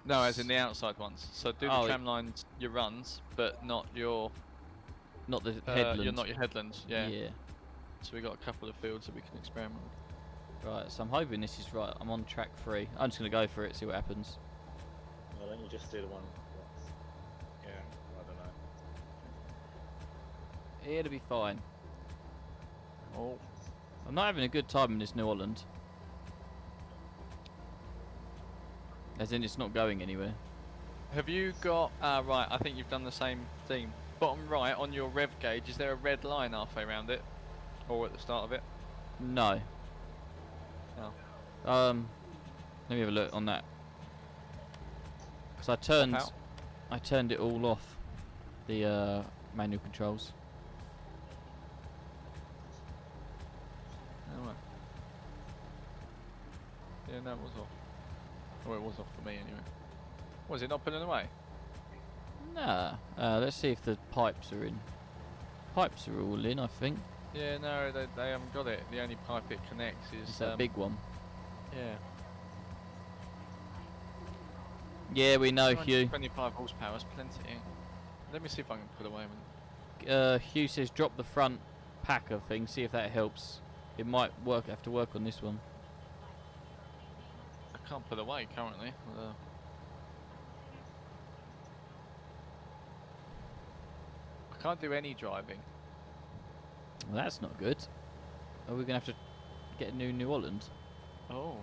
No, as in the outside ones. So do Oh, the tram lines, your runs, but not your Not the headlands. not your headlands. Yeah. Yeah. So we got a couple of fields that we can experiment with. Right. So I'm hoping this is right. I'm on track 3. I'm just gonna go for it. See what happens. Why don't you just do the one once? Yeah, I don't know. It'll be fine. Oh, I'm not having a good time in this New Holland. As in, it's not going anywhere. have you got? Right. I think you've done the same thing. Bottom right on your rev gauge, is there a red line halfway around it, or at the start of it? No. Oh. Let me have a look on that. Because out. I turned it all off. The manual controls. Oh, right. Yeah, no, it was off. Or it was off for me anyway. Was it not pulling away? Nah. Let's see if the pipes are in. Pipes are all in, I think. Yeah, no, they haven't got it. The only pipe it connects is It's that big one. Yeah. Yeah, we know, Hugh. 25 horsepower is plenty. Let me see if I can pull away with it. Hugh says drop the front packer thing. See if that helps. It might work. Have to work on this one. I can't pull away currently. I can't do any driving. Well, that's not good. Are we gonna have to get a new New Holland? Oh.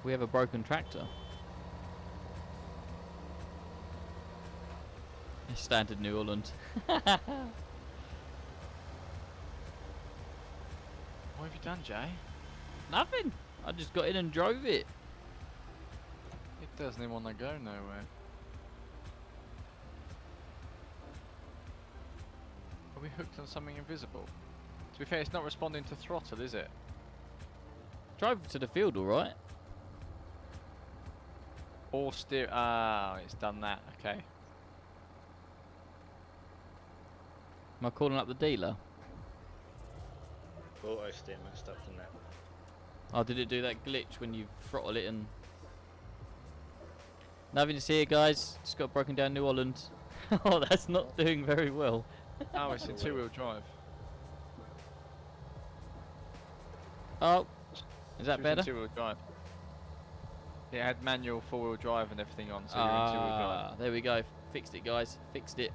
We have a broken tractor. Standard New Holland. What have you done, Jay? Nothing. I just got in and drove it. It doesn't even want to go nowhere. Are we hooked on something invisible? To be fair, it's not responding to throttle, is it? Drove to the field, all right. Or steer. Ah, it's done that. Okay. Am I calling up the dealer? Auto steer messed up, didn't it? Oh, did it do that glitch when you throttle it and... Nothing to see here, guys. Just got broken down New Holland. Oh, that's not doing very well. Oh, it's a two-wheel drive. Oh, is that better? Two-wheel drive. It had manual four-wheel drive and everything on, so you're in two-wheel drive. There we go. Fixed it, guys. Fixed it.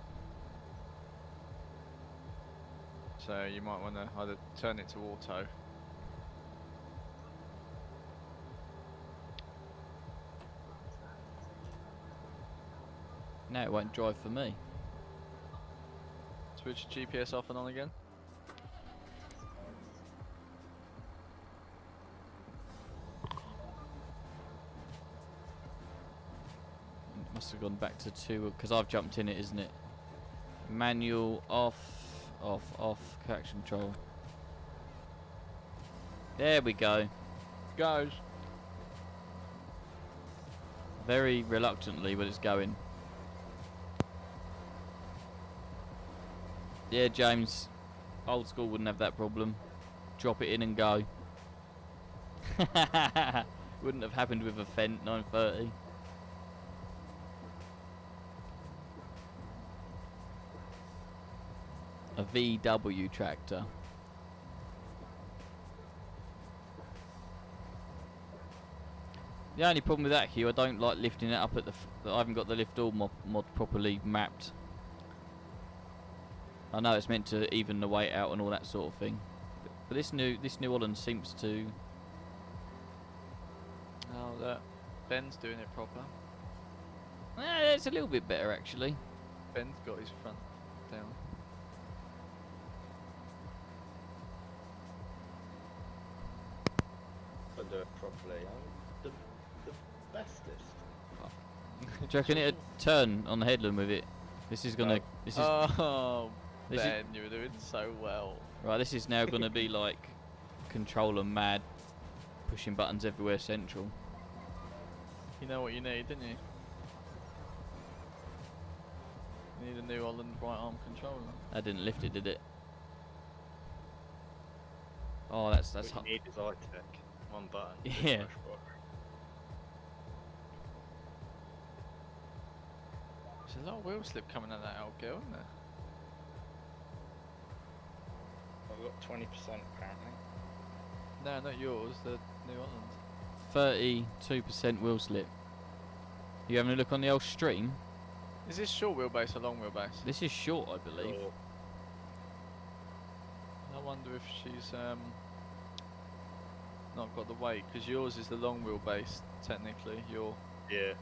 So you might want to either turn it to auto. Now it won't drive for me. Switch GPS off and on again. It must have gone back to 2 because I've jumped in it, isn't it? Manual off, off, traction control. There we go. Goes. Very reluctantly, but it's going. Yeah, James. Old school wouldn't have that problem. Drop it in and go. Wouldn't have happened with a Fent 930. A VW tractor. The only problem with that, Hugh, I don't like lifting it up at the. I haven't got the lift all mod properly mapped. I know it's meant to even the weight out and all that sort of thing, but this New Holland seems to. Oh, look, Ben's doing it proper. It's a little bit better actually. Ben's got his front down. But do it properly. I'm the bestest. Do you reckon it'd turn on the headland with it? This is gonna. No. This is Oh, this is- Ben, you were doing so well. right. This is now gonna be like controller mad, pushing buttons everywhere central. You know what you need, didn't you? You need a New Holland right arm controller. That didn't lift it, did it? Oh, that's What you need is iTech. One button. Yeah. Push button. There's a lot of wheel slip coming out of that old girl, isn't there? I've got 20% apparently. No, not yours, the New Holland. 32% wheel slip. You having a look on the old stream? Is this short wheelbase or long wheelbase? This is short, I believe. Or I wonder if she's not got the weight, because yours is the long wheelbase technically, your yeah.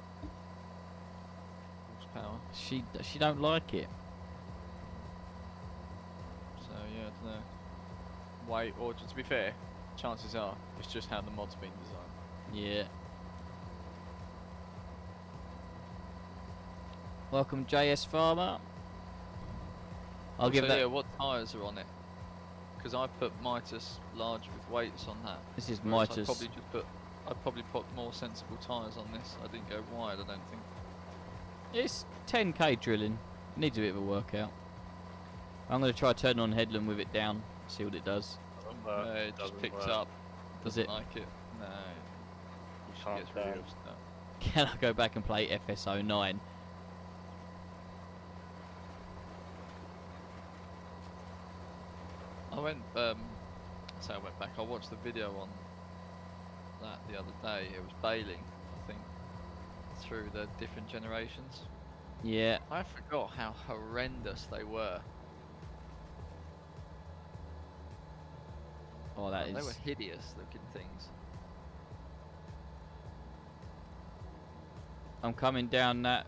horsepower. She don't like it. So yeah, I don't know. Weight, or to be fair, chances are it's just how the mod's been designed. Yeah. Welcome, JS Farmer. I'll give Also, that. yeah, what tyres are on it? Because I put Mitas large with weights on that. This is Whereas Mitas. I'd probably put more sensible tyres on this. I didn't go wide, I don't think. It's 10k drilling. Needs a bit of a workout. I'm going to try turning on headland with it down. See what it does. Doesn't No, work. it just Doesn't picks work. up. Does Doesn't it? like it. No. She Can't gets really turn. upset. Can I go back and play FS09? I went, I went back, I watched the video on that the other day. It was bailing, I think, through the different generations. Yeah. I forgot how horrendous they were. Oh, that They were is. hideous looking things. I'm coming down that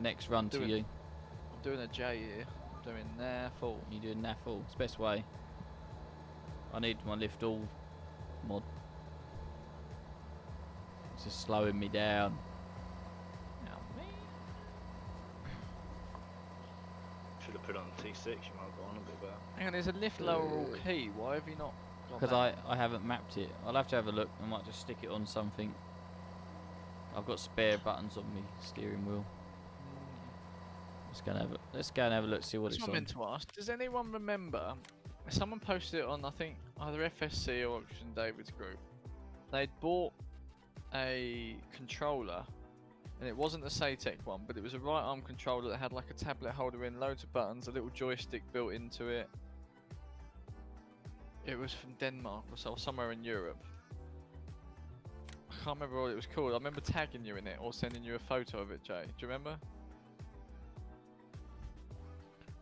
next run to Do it. you. I'm doing a J here. I'm doing full. You doing naffle? It's the best way. I need my lift all mod. It's just slowing me down. Should have put it on T6, you might have gone a bit better. Hang on, there's a lift lower all key. Why have you not got Because that? I haven't mapped it. I'll have to have a look. I might just stick it on something. I've got spare buttons on my steering wheel. Let's go and have a look, see what That's it's what I on. meant to ask. Does anyone remember? Someone posted it on, I think, either FSC or Auction David's group. They'd bought a controller, and it wasn't the Satec one, but it was a right arm controller that had like a tablet holder in, loads of buttons, a little joystick built into it. It was from Denmark or so, somewhere in Europe. I can't remember what it was called. I remember tagging you in it or sending you a photo of it, Jay. Do you remember?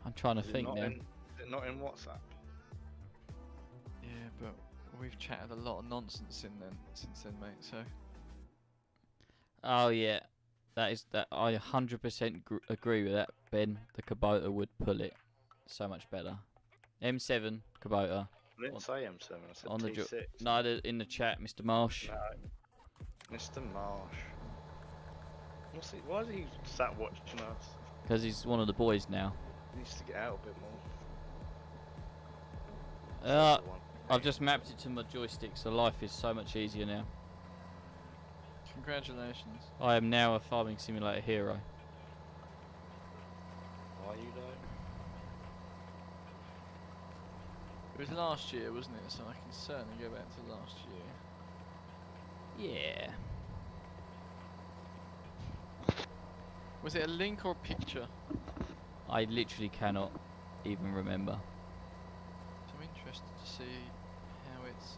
I'm trying to Is it think not now. Is it not in WhatsApp? Yeah, but we've chatted a lot of nonsense since then, mate. So Oh yeah, that. I 100% agree with that, Ben. The Kubota would pull it so much better. M7 Kubota. I didn't say M7, I said On the T6. No, in the chat, Mr. Marsh. No, Mr. Marsh. Why is he sat watching us? Because he's one of the boys now. He needs to get out a bit more. Uh, That's the one. I've just mapped it to my joystick, so life is so much easier now. congratulations. I am now a farming simulator hero. Are you though? It was last year, wasn't it? So I can certainly go back to last year. Yeah. Was it a link or a picture? I literally cannot even remember. So I'm interested to see how it's.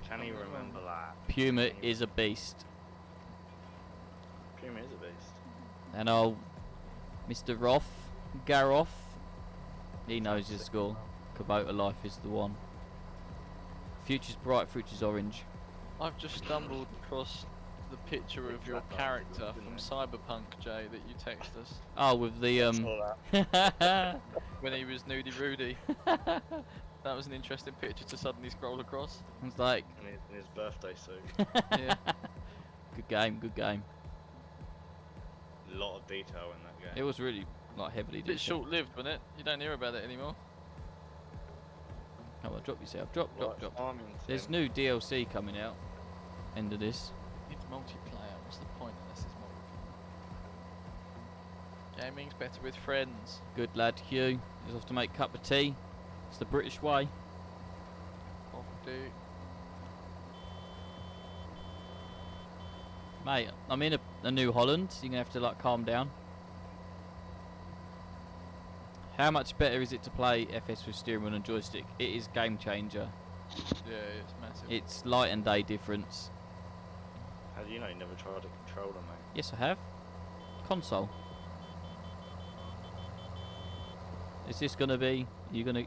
Can you remember that? Puma is a beast. Puma is a beast. And old Mr. Garoff, he knows his score. Kubota life is the one. Future's bright, future's orange. I've just stumbled across the picture of your character from Cyberpunk, Jay, that you text us Oh, with the Saw that. when he was Nudie Rudy. That was an interesting picture to suddenly scroll across. It's like, In his birthday suit. Yeah. good game, good game. A lot of detail in that game. It was really like heavily A bit detailed. short-lived, wasn't it? You don't hear about it anymore. Come on, drop yourself, drop. Farming There's sim. new DLC coming out. End of this. It's multiplayer. What's the point unless it's multiplayer? Gaming's better with friends. Good lad, Hugh. He's off to make a cup of tea. It's the British way. Off do. Mate, I'm in a New Holland, so you're going to have to like calm down. How much better is it to play FS with steering wheel and joystick? It is game changer. Yeah, it's massive. It's light and day difference. How do you know you never tried a controller, mate? Yes, I have. Console. Is this going to be... you going to...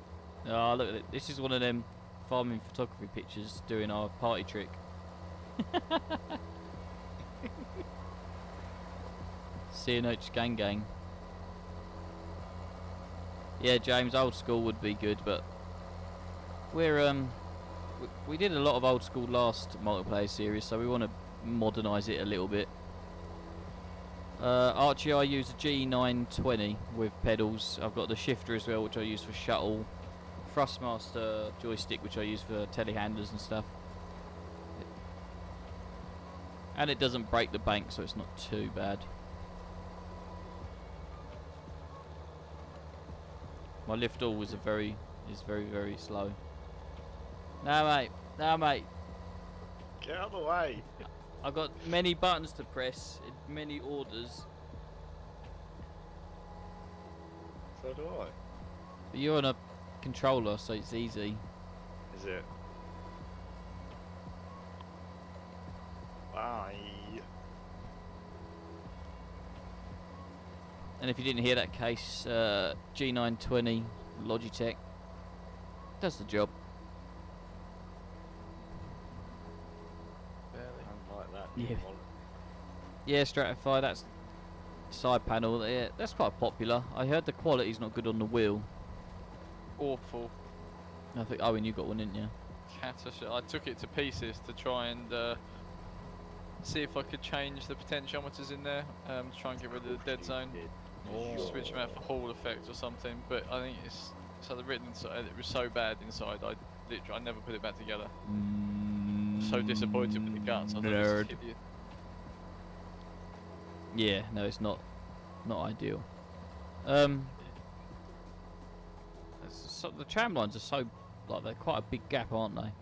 Oh, look at it. This is one of them farming photography pictures doing our party trick. CNH gang gang. Yeah, James, old school would be good, but we're we did a lot of old school last multiplayer series, so we want to modernise it a little bit. Archie, I use a G920 with pedals. I've got the shifter as well, which I use for shuttle. Thrustmaster joystick, which I use for telehandlers and stuff. And it doesn't break the bank, so it's not too bad. My lift all is very very slow. No mate, no mate. Get out of the way! I've got many buttons to press, many orders. So do I. But you're on a controller, so it's easy. Is it? Bye. And if you didn't hear that case, G920 Logitech does the job. Barely. I don't like that. Yeah. Well, Yeah, Stratify, Side panel, yeah, that's quite popular. I heard the quality's not good on the wheel. Awful. I think Owen, you got one, didn't you? Catastrophe. I took it to pieces to try and see if I could change the potentiometers in there to try and get rid of the dead zone. Switch them out for Hall effect or something. But I think it's so the written inside. It was so bad inside. I never put it back together. So disappointed with the guts. I thought this is Nerd. hideous. Yeah, no, it's not ideal. So the tram lines are so like they're quite a big gap, aren't they?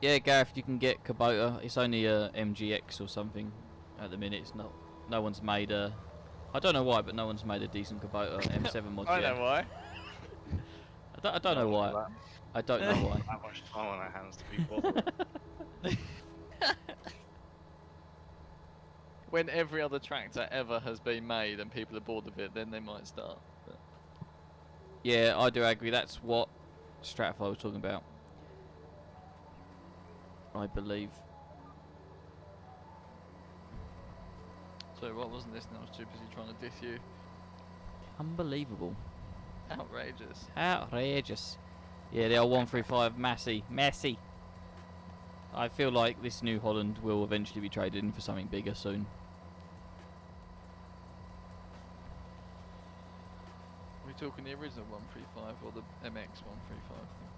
Yeah, Gareth, you can get Kubota. It's only a MGX or something at the minute. It's not. No one's made a. I don't know why, but no one's made a decent Kubota M7 mod I yet. know why. I don't know why. I don't know why. That much time on our hands to be bothered. When every other tractor ever has been made and people are bored of it, then they might start. But Yeah, I do agree. That's what Stratford was talking about, I believe. so what wasn't listening? I was too busy trying to diss you. Unbelievable. Outrageous. Outrageous. Yeah, the old 135 Massey. I feel like this New Holland will eventually be traded in for something bigger soon. Are we talking the original 135 or the MX 135 thing?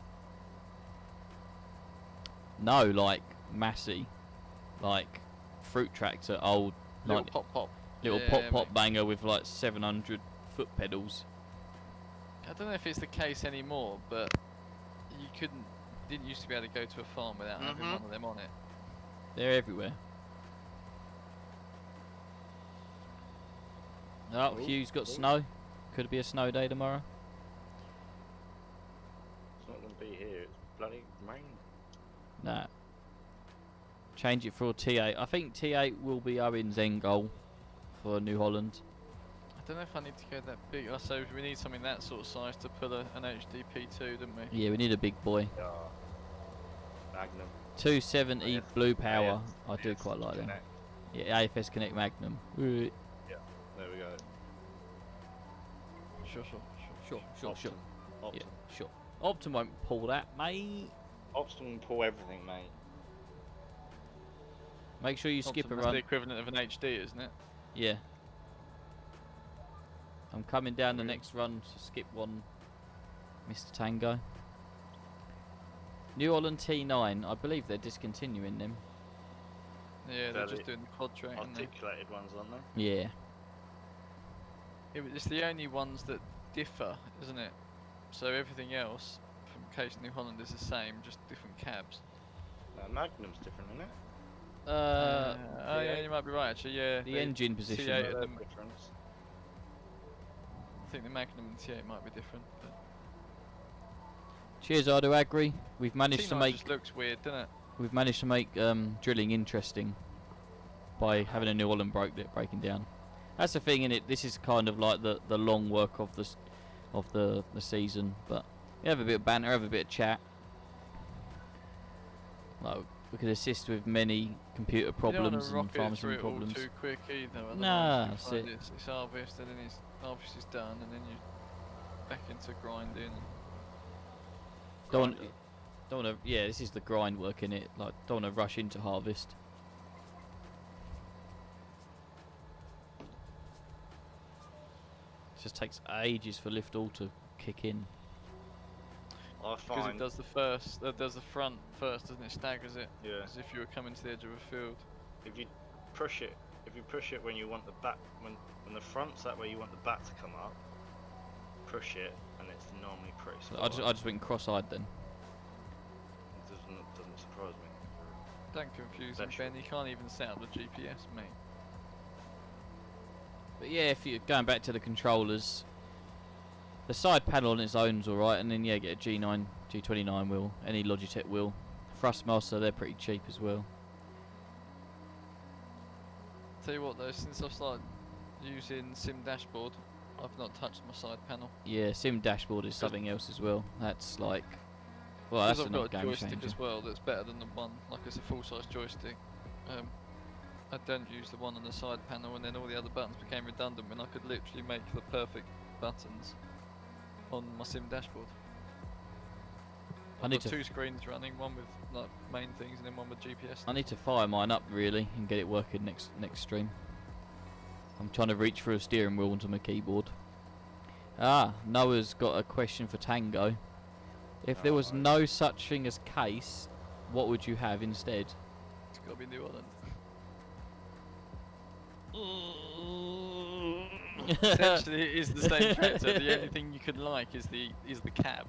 No, like Massey, like fruit tractor, old Little like, pop. little Yeah, pop mate. banger with like 700 foot pedals. I don't know if it's the case anymore, but you didn't used to be able to go to a farm without having one of them on it. They're everywhere. Oh, Hugh's got snow. Could it be a snow day tomorrow? It's not going to be here. It's bloody rain. Nah. Change it for a T8. I think T8 will be Owen's end goal for New Holland. I don't know if I need to go that big. So we need something that sort of size to put an HDP2, don't we? Yeah, we need a big boy. Yeah. Magnum. 270 Yeah. blue power. Yeah. I do quite like them. Connect. Yeah, AFS Connect Magnum. Right. There we go. Sure. Sure. Optum. Yeah, sure. Optum won't pull that, mate. Optum will pull everything, mate. Make sure you skip a That's run. the equivalent of an HD, isn't it? Yeah. I'm coming down the next run to skip one, Mr. Tango. New Holland T9, I believe they're discontinuing them. Yeah, they're They're just the doing the quad track, aren't they? Articulated ones, aren't they? Yeah. It's the only ones that differ, isn't it? So everything else from Case New Holland is the same, just different cabs. Magnum's different, isn't it? Oh yeah, you might be right actually. Yeah, The engine position. T8 There's and a the, difference. I think the Magnum and T8 might be different. But Cheers, I do agree. We've managed T9 to make just looks weird, doesn't it? drilling interesting by having a New Holland breaking down. That's the thing, innit? This is kind of like the long work of the season, but we have a bit of banter, have a bit of chat. Like we could assist with many computer problems you don't and want to rock it pharmacy through it all problems. too quick either. Otherwise Nah, you that's find it. it's harvest and then it's harvest is done and then you back into grinding. And Don't want to. Yeah, this is the grind work in it. Like don't want to rush into harvest. It just takes ages for lift all to kick in. I because find. it does the first, does the front first, doesn't it? Staggers it Yeah. as if you were coming to the edge of a field. If you push it when you want the back, when the front's that way you want the back to come up, push it, and it's normally pretty slow. I just went cross-eyed then. It doesn't surprise me. Don't confuse him, That's Ben. He can't even set up the GPS, mate. But yeah, if you're going back to the controllers, the side panel on its own is alright, and then yeah, get a G9, G29 wheel, any Logitech wheel. Thrustmaster, they're pretty cheap as well. Tell you what though, since I've started using Sim Dashboard, I've not touched my side panel. Yeah, Sim Dashboard is something else as well. That's like, well, that's Because I've another got a game joystick changer. as well that's better than the one, like it's a full-size joystick. I don't use the one on the side panel, and then all the other buttons became redundant when I could literally make the perfect buttons on my sim dashboard. I I've need got to 2 screens running, one with like main things and then one with GPS. I need to fire mine up really and get it working next stream. I'm trying to reach for a steering wheel onto my keyboard. Ah, Noah's got a question for Tango. If there was no such thing as case, what would you have instead? It's got to be New Holland. Essentially, it is the same tractor. The only thing you could like is the cab.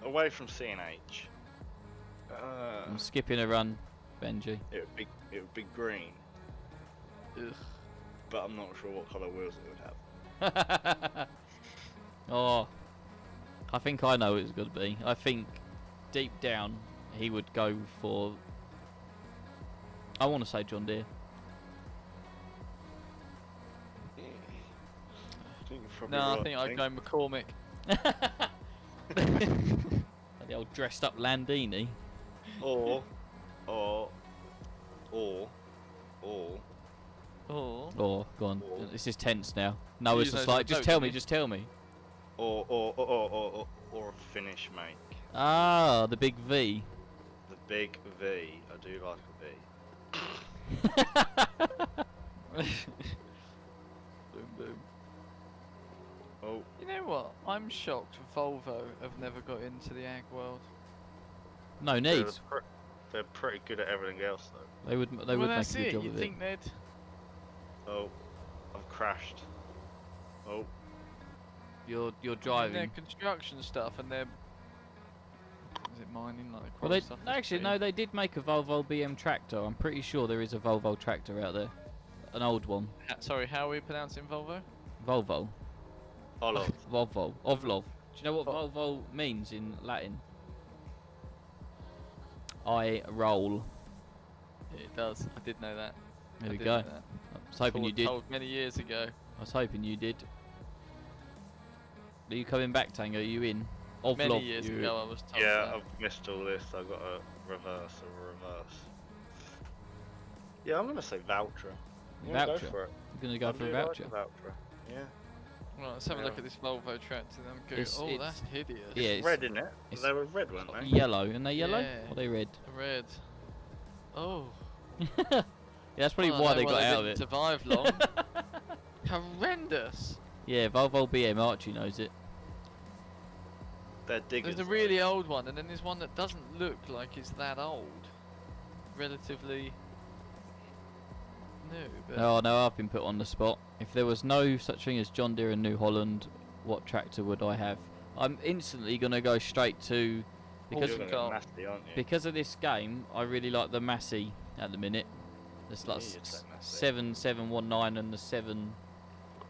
Away from C&H. I'm skipping a run, Benji. It would be green, Ugh. but I'm not sure what colour wheels it would have. Oh, I think I know what it's going to be. I think deep down he would go for, I want to say John Deere. No, I think I'd go McCormick. The old dressed up Landini. Or Oh, go on. Or- This is tense now. No, it's Use just those like, just notes, tell didn't me, you? just tell me. or a Finnish make. Ah, the big V. The big V. I do like a V. Boom, boom. Oh, You know what? I'm shocked Volvo have never got into the ag world. No needs. they're pretty good at everything else though. They would make Well, a that's good it. job You'd of it. think they'd. Oh, I've crashed. Oh, You're Their driving. construction stuff and their. Is it mining like the Well, quarry stuff? is actually pretty- no, they did make a Volvo BM tractor. I'm pretty sure there is a Volvo tractor out there, an old one. Sorry, how are we pronouncing Volvo? Volvo. Olive. Volvo. Ovlov. Do you know what Volvo means in Latin? I roll. It does. I did know that. There I we did go. know that. I was hoping you did. Told many years ago. I was hoping you did. Are you coming back, Tango? Are you in? Many years ago, I was told Yeah, that. I've missed all this. I've got a reverse. Yeah, I'm gonna say voucher. Yeah, go Voucher. for it. You're gonna go I for a do like voucher. voucher. Yeah. Right, let's have a Yeah. look at this Volvo tractor and go, It's- oh, it's- that's hideous. Yeah, it's Red in it. it's- They were red, weren't they? yellow. And they yellow? Yeah. Or are they red? Red. Oh. Yeah, that's probably Well, I why know they got out of didn't it. survive long. Horrendous. Yeah, Volvo BM Archie knows it. They're diggers. There's a really old one, and then there's one that doesn't look like it's that old. Relatively new, but Oh no, I've been put on the spot. If there was no such thing as John Deere and New Holland, what tractor would I have? I'm instantly gonna go straight to, because You're gonna Carl. get nasty, aren't you? because of this game, I really like the Massey at the minute. It's like Yeah, you'd say Massey. 7719 and the 7.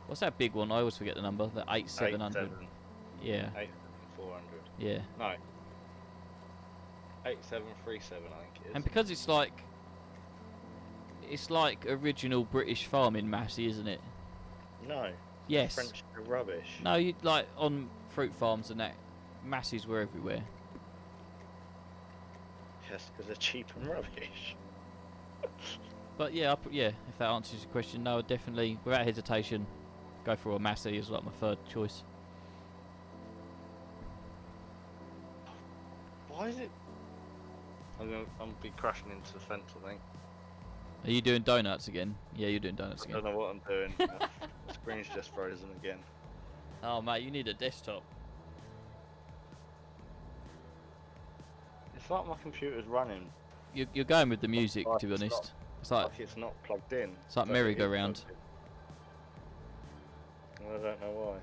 What's that big one? I always forget the number. The 8700. 87, Yeah, 400. yeah. No. 8737, I think it is. And because it's like original British farming Massey, isn't it? No. Yes. French are rubbish. No, you like on fruit farms and that, Masseys were everywhere. Yes, because they're cheap and rubbish. But yeah, yeah. If that answers your question, no, I'd definitely, without hesitation, go for a Massey as like my third choice. Why is it? I'm be crashing into the fence, I think. Are you doing donuts again? Yeah, you're doing donuts I again. don't know what I'm doing. The screen's just frozen again. Oh mate, you need a desktop. It's like my computer's running. You're going with the music, Like to be it's honest. It's like Like it's not plugged in. it's like but it is merry-go-round. plugged in. I don't know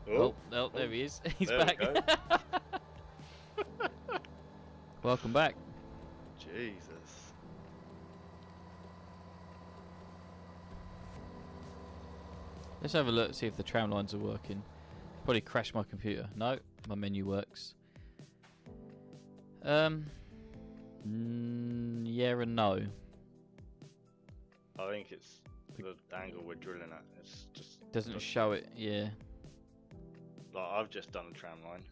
why. Oh, oh, there he is. He's there we back. go. Welcome back. Jesus. Let's have a look, see if the tram lines are working. Probably crashed my computer. No, my menu works. Yeah and no. I think it's the angle we're drilling at. It's just Doesn't show it. Yeah. like I've just done a tram line.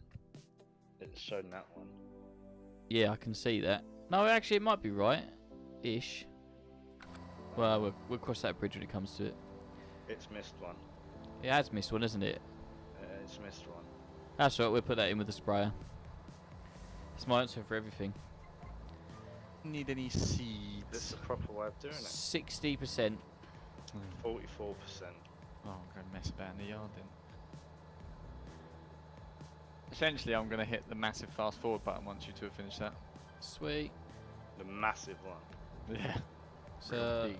It's shown that one. Yeah, I can see that. No, actually, it might be right. Ish. Well, we'll cross that bridge when it comes to it. It's missed one. It has missed one, isn't it? It's missed one. That's right, we'll put that in with the sprayer. It's my answer for everything. Need any This is seeds? the proper way of doing it. 60%. 44%. Oh, I'm going to mess about in the yard then. Essentially, I'm going to hit the massive fast forward button once you two have finished that. Sweet. The massive one. Yeah. So,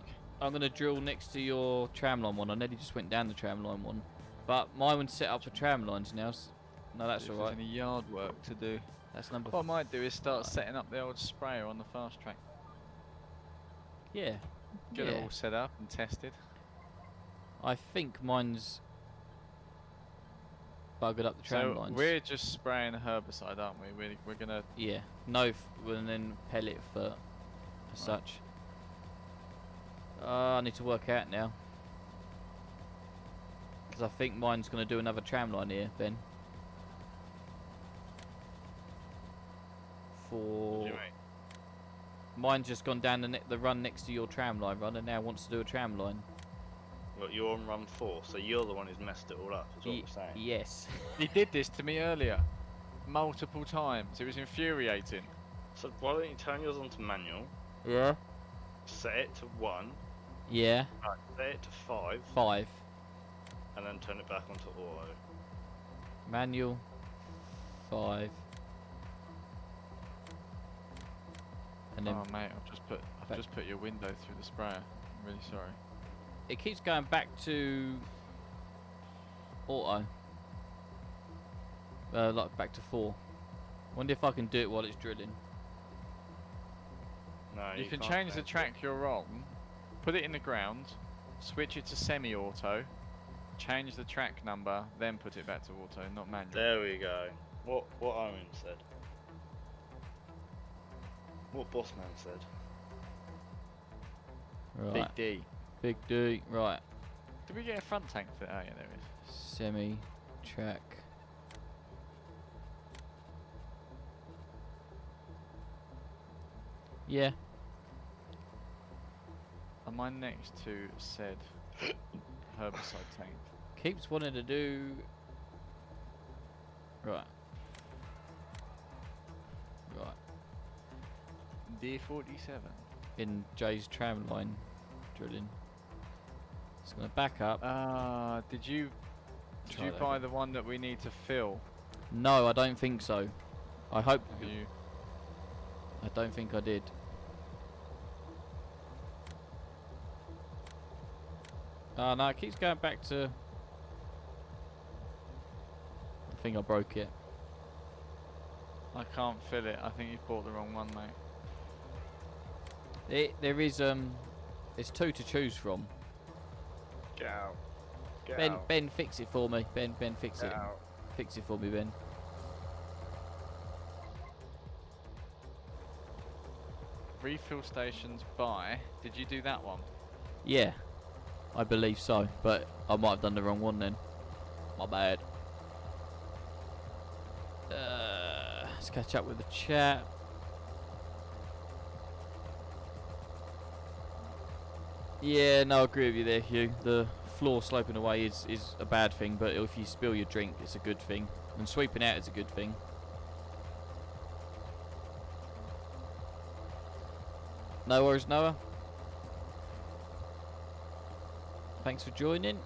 I'm going to drill next to your tramline one. I nearly just went down the tramline one. But mine one's set up for tram lines now. No, that's alright. Any yard work to do. That's number What I might do is start five. setting up the old sprayer on the fast track. Yeah. Get yeah. it all set up and tested. I think mine's buggered up the tram So lines. we're just spraying a herbicide, aren't we? We're gonna. Yeah. No, and then pellet fert as such. I need to work out now. Because I think mine's going to do another tram line here, Ben. What For do you mean? mine's just gone down the run next to your tram line run and now wants to do a tram line. Look, you're on run 4, so you're the one who's messed it all up, is what we're saying. Yes. He did this to me earlier, multiple times. It was infuriating. So why don't you turn yours onto manual, Yeah. set it to 1, Yeah. right, set it to 5, 5. and then turn it back onto auto. Manual. 5. And then Oh mate, I've back- just put your window through the sprayer. I'm really sorry. it keeps going back to auto. Like back to 4. Wonder if I can do it while it's drilling. No, You can can't change the change it. track you're on, put it in the ground, switch it to semi-auto, change the track number, then put it back to auto, not manual. There we go. What Owen said. What Bossman said. Right. Big D. Big D. Right. Did we get a front tank for that? Oh yeah, there it is. Semi track. Yeah. Am I next to said herbicide tank? Keeps wanting to do. Right. Right. D47. In Jay's tram line drilling. It's gonna back up. Did you Try that buy again. the one that we need to fill? No, I don't think so. I hope. Have you? I don't think I did. Oh no, it keeps going back to. I think I broke it. I can't fill it. I think you've bought the wrong one, mate. There is there's 2 to choose from. Get out. Get Ben, out. Ben, fix it for me. Ben, fix Get it. out. Fix it for me, Ben. Refill stations by. Did you do that one? Yeah, I believe so, but I might have done the wrong one then. My bad. Let's catch up with the chat. Yeah, no, I agree with you there, Hugh. The floor sloping away is a bad thing, but if you spill your drink, it's a good thing. And sweeping out is a good thing. No worries, Noah. Thanks for joining.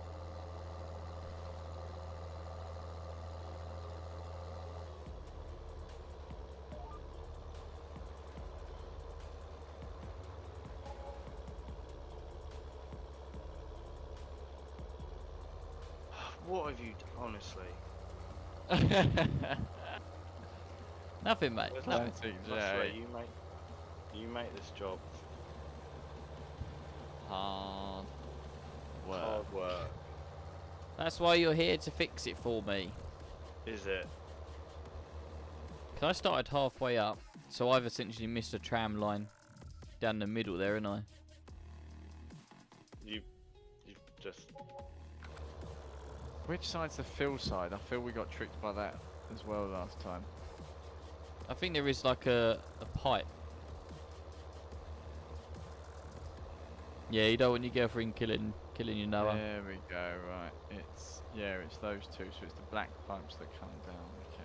What have you done, honestly? Nothing, mate. Where's Nothing. Honestly, you make this job Hard work. hard work. That's why you're here to fix it for me. Is it? Cause I started halfway up, so I've essentially missed a tram line down the middle there, haven't I? You just Which side's the fill side? I feel we got tricked by that as well last time. I think there is like a pipe. Yeah, you don't want your girlfriend killing your Noah. There we go. Right. It's those two. So it's the black pipes that come down. Okay.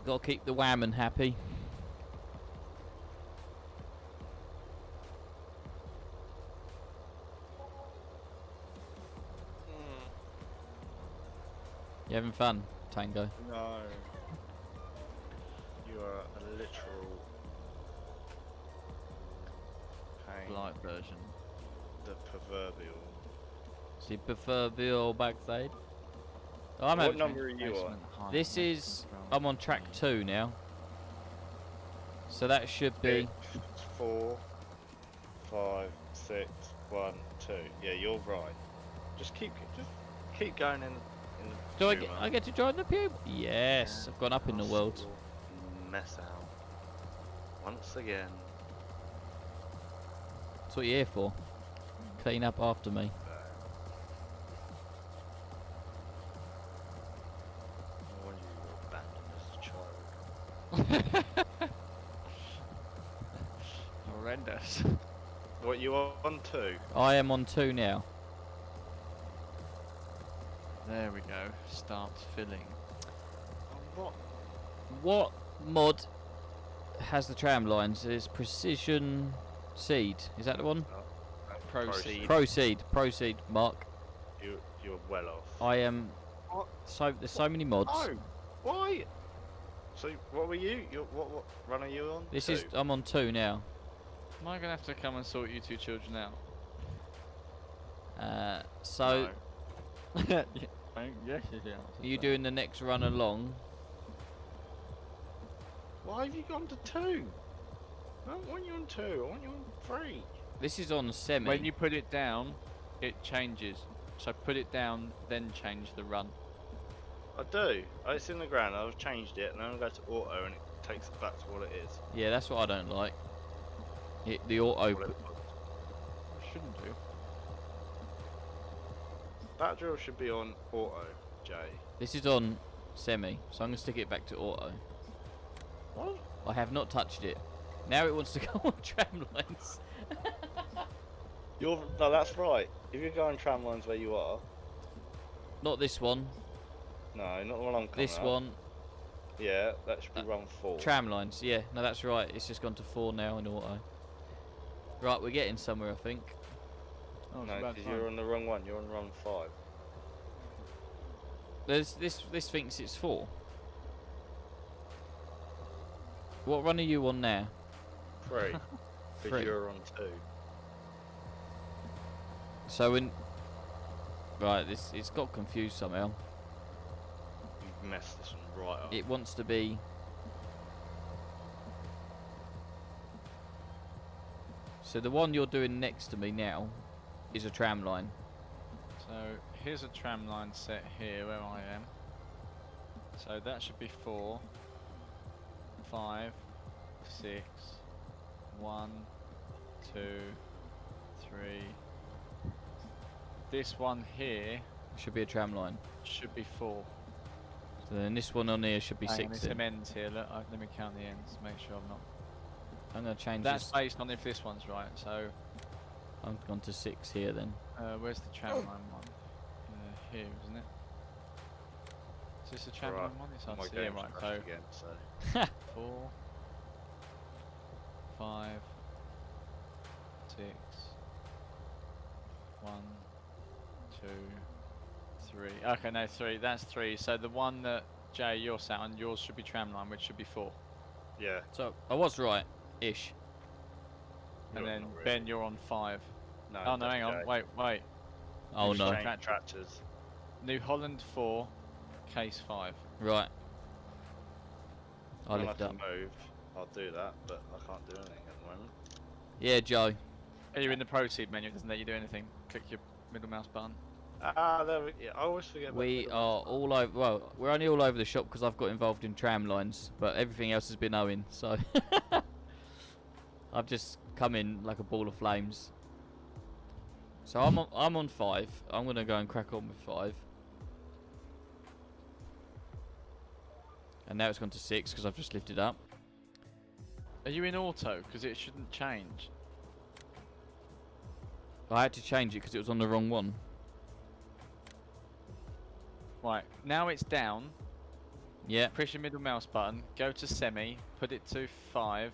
Gotta keep the whammon happy. You having fun, Tango? No. You are a literal pain. Light version. The proverbial. See, proverbial backside. Oh, I'm What having. number are you on? Basement height, This maximum is. control. I'm on track 2 now. So that should be. It's 4, 5, 6, 1, 2. Yeah, you're right. Just keep going in the Do I queue, get? man. I get to drive the pube? Yes, I've gone up in the world. You'll mess out once again. That's what you're here for. Clean up after me. No wonder you were abandoned as a child. Horrendous. What you on to? I am on 2 now. There we go. Start filling. What? What mod has the tram lines? It's Precision Seed. Is that the one? Proceed. Proceed, Mark. You're well off. I am. What? So there's so many mods. Oh, why? So what were you? What run are you on? This is. I'm on 2 now. Am I gonna have to come and sort you two children out? So No. Yes, yes. are you doing the next run along? Why have you gone to 2? I don't want you on 2. I want you on 3. This is on semi. When you put it down, it changes. So put it down, then change the run. I do. It's in the ground. I've changed it, and then I go to auto, and it takes it back to what it is. Yeah, that's what I don't like. The auto. What it was. Shouldn't do. That drill should be on auto, Jay. This is on semi, so I'm gonna stick it back to auto. What? I have not touched it. Now it wants to go on tram lines. No, that's right. If you're going tram lines where you are, Not this one. no, not the one I'm coming This up. one. Yeah, that should be run 4. Tram lines. Yeah, no, that's right. It's just gone to 4 now in auto. Right, we're getting somewhere, I think. Oh, it's No, about because time. you're on the wrong one. You're on run 5. There's this thinks it's 4. What run are you on now? 3. Because 3. you're on 2. So when right, it's got confused somehow. You've messed this one right up. It wants to be. So the one you're doing next to me now is a tram line. So here's a tram line set here where I am. So that should be 4, 5, 6, 1, 2, 3. This one here Should be a tram line. should be 4. So then this one on here should be Hang on, 6. there's some ends here. Look, let me count the ends. Make sure I'm not. I'm gonna change That's this. based on if this one's right. So I'm gone to 6 here then. where's the tram line one? Here, isn't it? Is this the tram Right. line one? It's My hard to see. Yeah, game's right. So crashed again, so. 4, 5, 6, 1, 2, 3. Okay, no, 3. That's 3. So the one that Jay you're sat on, yours should be tramline, which should be 4. Yeah. So I was right, ish. And You're then not really. Ben, you're on 5. No, Oh no, that's hang on, Jay. wait. Oh You've no. changed tractors. New Holland 4, case 5. Right. I I'll have lift to up. move. I'll do that, but I can't do anything at the moment. Yeah, Joe. Are you in the proceed menu? It doesn't let you do anything. Click your middle mouse button. Ah, there we I always forget. about We the are middle all over. Well, we're only all over the shop because I've got involved in tram lines, but everything else has been owing. So I've just come in like a ball of flames. So I'm on 5. I'm gonna go and crack on with 5. And now it's gone to 6 because I've just lifted up. Are you in auto? Because it shouldn't change. I had to change it because it was on the wrong one. Right, now it's down. Yeah. Press your middle mouse button, go to semi, put it to 5,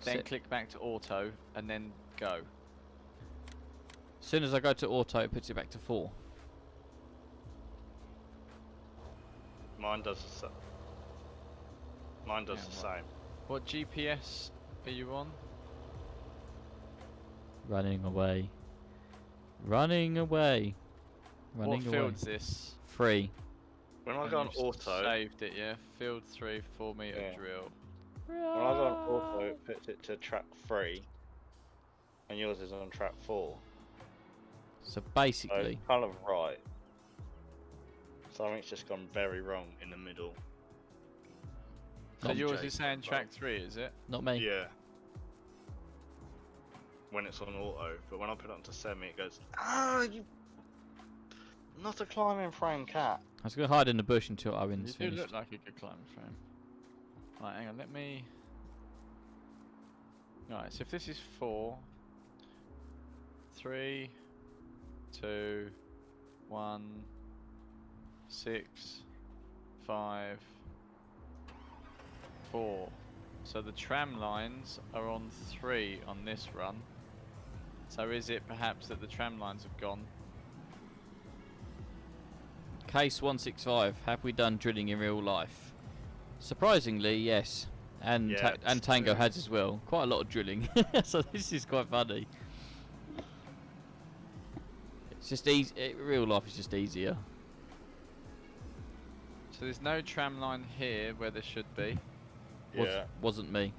then Sit. click back to auto, and then go. As soon as I go to auto, it puts it back to 4. Mine does the same. Mine does the same. What GPS are you on? Running away. Running away. Running What away. field's this? 3. When I And go on you've auto, saved it, yeah? Field 3, 4 meter Yeah. drill. when I go on auto, it puts it to track 3, and yours is on track 4. So So basically, it's kind of right. Something's just gone very wrong in the middle. So Not yours Jake, is saying but- track 3, is it? not me. Yeah. When it's on auto, but when I put it onto semi, it goes, ah, you. Not a climbing frame cat. I was going to hide in the bush until Owen's You do finished. look like a good climbing frame. Right, hang on, let me... Right, so if this is 4, 3, 2, 1, 6, 5, 4. So the tram lines are on 3 on this run. So is it perhaps that the tram lines have gone? Case 165. Have we done drilling in real life? Surprisingly, yes. And Yeah, and Tango yeah. has as well. Quite a lot of drilling. So this is quite funny. It's just easy. Real life is just easier. So there's no tram line here where there should be. Yeah. Wasn't me.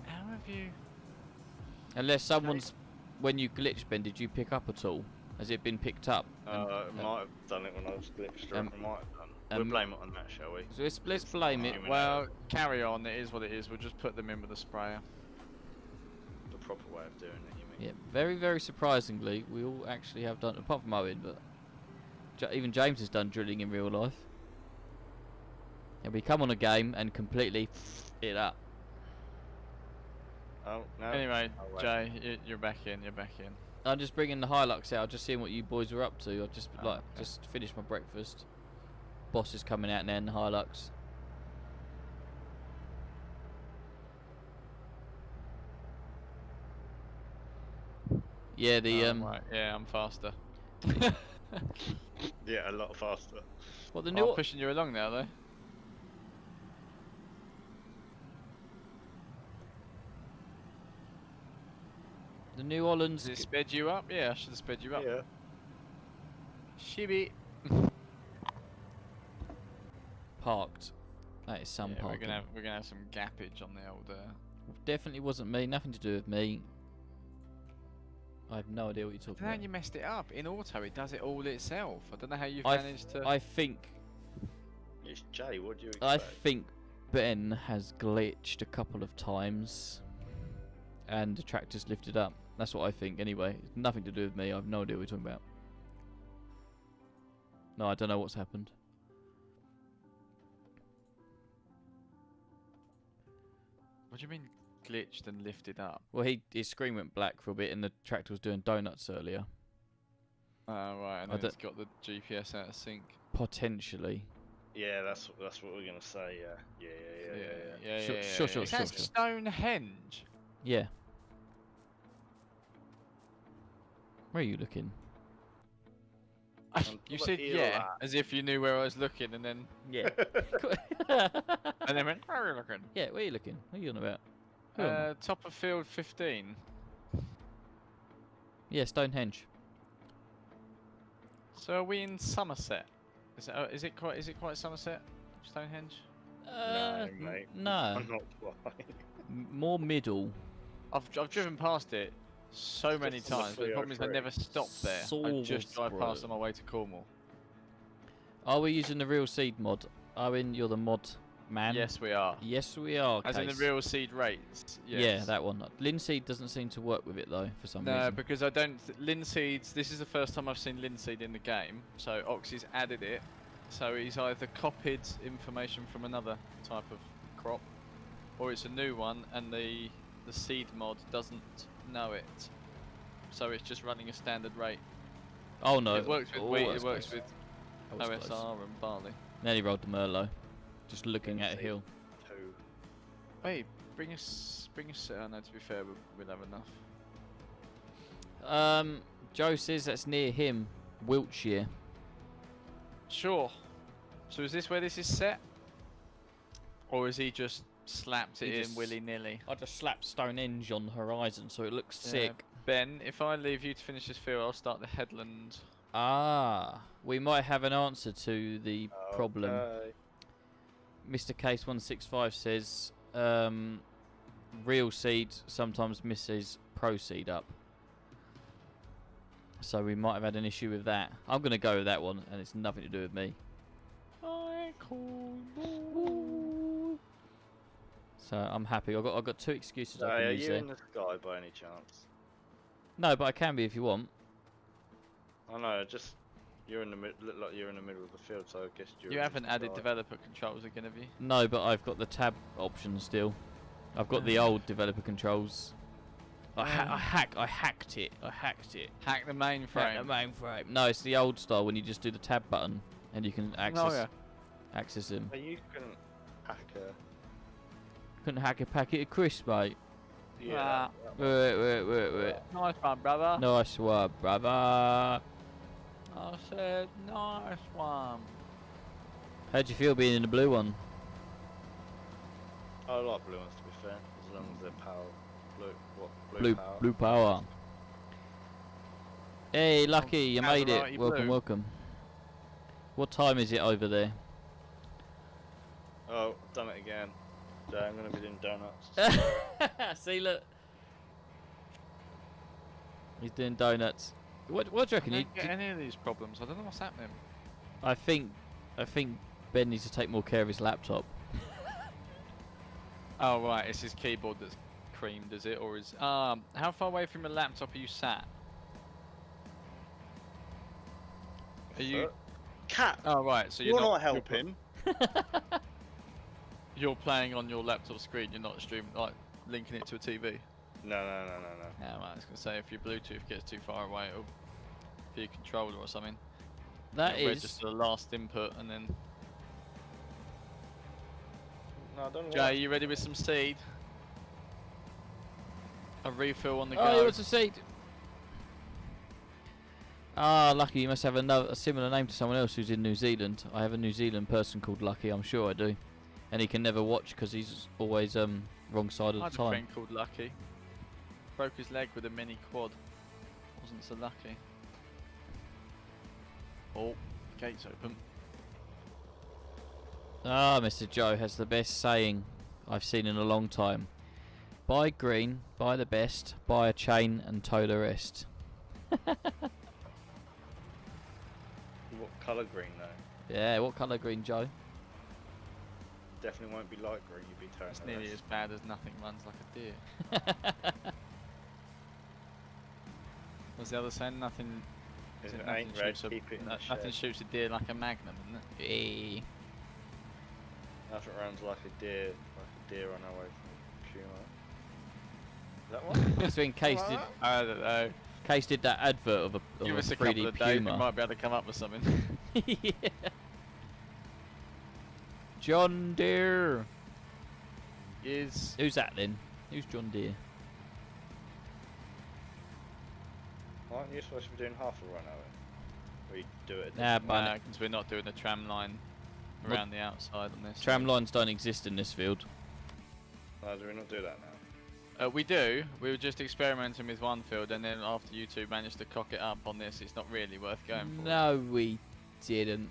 How have you... Unless someone's... When you glitch, Ben, did you pick up at all? Has it been picked up? It might have done it when I was glitched. Or it might have done. We'll blame it on that, shall we? So let's blame it. Human Well, error. carry on. It is what it is. We'll just put them in with a sprayer. The proper way of doing it, you mean? Yeah, very, very surprisingly, we all actually have done, apart from Owen, but even James has done drilling in real life. And we come on a game and completely it up. Oh, no. Anyway, Oh, wait. Jay, you're back in. You're back in. I'm just bringing the Hilux out, just seeing what you boys are up to. I've just Oh, okay. just finished my breakfast. Boss is coming out now in the Hilux. Yeah, the Right, yeah, I'm faster. Yeah, a lot faster. what the I'm new pushing you along now, though. the New Hollands Does it sped you up? Yeah, I should have sped you up. Yeah. Shibby. parked. That is some Yeah, parking. we're gonna have some gappage on the old. Definitely wasn't me. Nothing to do with me. I have no idea what you're I talking don't know how about. you messed it up. In auto, it does it all itself. I don't know how you've I managed to. I think It's Jay, what do you I expect? think Ben has glitched a couple of times, and the tractor's lifted up. That's what I think. Anyway, it's nothing to do with me. I have no idea what you're talking about. No, I don't know what's happened. What do you mean glitched and lifted up? Well, his screen went black for a bit, and the tractor was doing donuts earlier. Oh, right, and I then it's got the GPS out of sync. Potentially. Yeah, that's what we're gonna say. Yeah. Sure. Is that Stonehenge? Yeah. Where are you looking? You What said eel yeah, that? as if you knew where I was looking, and then Yeah. and then went, where are you looking? Yeah, where are you looking? What are you on about? Who am I? Top of field 15. Yeah, Stonehenge. So are we in Somerset? Is it quite Somerset? Stonehenge? mate. No. I'm not quite. More middle. I've driven past it so It's many just on the times, but the problem is I 303. never stop there. I just drive past Salisbury. on my way to Cornwall. Are we using the real seed mod? Owen, you're the mod man? Yes, we are. Yes, we are. As in the Case. real seed rates. Yes. Yeah, that one. Linseed doesn't seem to work with it though, for some No, reason. because I don't. Linseeds. This is the first time I've seen linseed in the game. So Oxy's added it. So he's either copied information from another type of crop, or it's a new one, and the seed mod doesn't know it. So it's just running a standard rate. Oh no. It works with Oh, wheat. that's It works close. with That was close. OSR and barley. Nearly rolled the Merlot. Just looking at a hill. 2. Wait, bring us. Oh no, to be fair, we'll have enough. Joe says that's near him, Wiltshire. Sure. So is this where this is set? Or has he just slapped it in willy-nilly? I just slapped Stonehenge on the horizon, so it looks sick. Ben, if I leave you to finish this field, I'll start the headland. Ah, we might have an answer to the problem. Okay. Mr. Case 165 says, real seed sometimes misses pro seed up. So we might have had an issue with that. I'm going to go with that one, and it's nothing to do with me. So I'm happy. I've got 2 excuses I can Are use you there. in the sky by any chance? No, but I can be if you want. I know, just you're in the look like you're in the middle of the field, so I guess you're. You in haven't the added sky. developer controls again, have you? No, but I've got the tab option still. I've got the old developer controls. I hacked it. Hack the mainframe. Hack the mainframe. No, it's the old style when you just do the tab button and you can access them. But you couldn't hack a. Couldn't hack a packet of crisps, mate. Yeah. Wait. Nice one, brother. Nice one, brother. I said nice one. How'd you feel being in the blue one? I like blue ones to be fair, as long as they're power. Blue power. Hey, Lucky, you made Azerite it. Welcome, blue. welcome. What time is it over there? Oh, done it again. So I'm gonna be doing donuts. See, look. He's doing donuts. What do you reckon? I You, don't get any of these problems. I don't know what's happening. I think Ben needs to take more care of his laptop. Oh right, it's his keyboard that's creamed, is it, or is how far away from your laptop are you sat? Are you? Cat. Oh right, so You're not you're helping. You're playing on your laptop screen. You're not streaming, like linking it to a TV. No. Yeah, well, I was gonna say if your Bluetooth gets too far away, it'll be a controller or something. That It'll is. register the last input and then. No, I don't know. Jay, you ready with some seed? A refill on the Oh, go. you want to seed? Ah, Lucky, you must have a similar name to someone else who's in New Zealand. I have a New Zealand person called Lucky, I'm sure I do. And he can never watch because he's always wrong side of I had the a time. friend called Lucky. Broke his leg with a mini quad. Wasn't so lucky. Oh, gate's open. Ah, Mr. Joe has the best saying I've seen in a long time. Buy green, buy the best, buy a chain and tow the rest. What colour green though? Yeah, what colour green, Joe? Definitely won't be light green. You'd be turning. It's the nearly rest. as bad as nothing runs like a deer. What's the other saying? Nothing. If is it it nothing ain't red, shoots a- keep it in the nothing shed. shoots a deer like a magnum, isn't it? Hey. Nothing runs like a deer on our way from Puma. Is that one? That's when Case did, I don't know. Case did that advert of a Give us a 3D couple of days, we Puma. might be able to come up with something. Yeah. John Deere. Is Who's that then? Who's John Deere? Aren't you supposed to be doing half a run of it? Or you do it? Nah, but because we're not doing the tram line around the outside on this. tram lines don't exist in this field. No, do we not do that now? We do. We were just experimenting with one field, and then after you two managed to cock it up on this, it's not really worth going for. No, we didn't.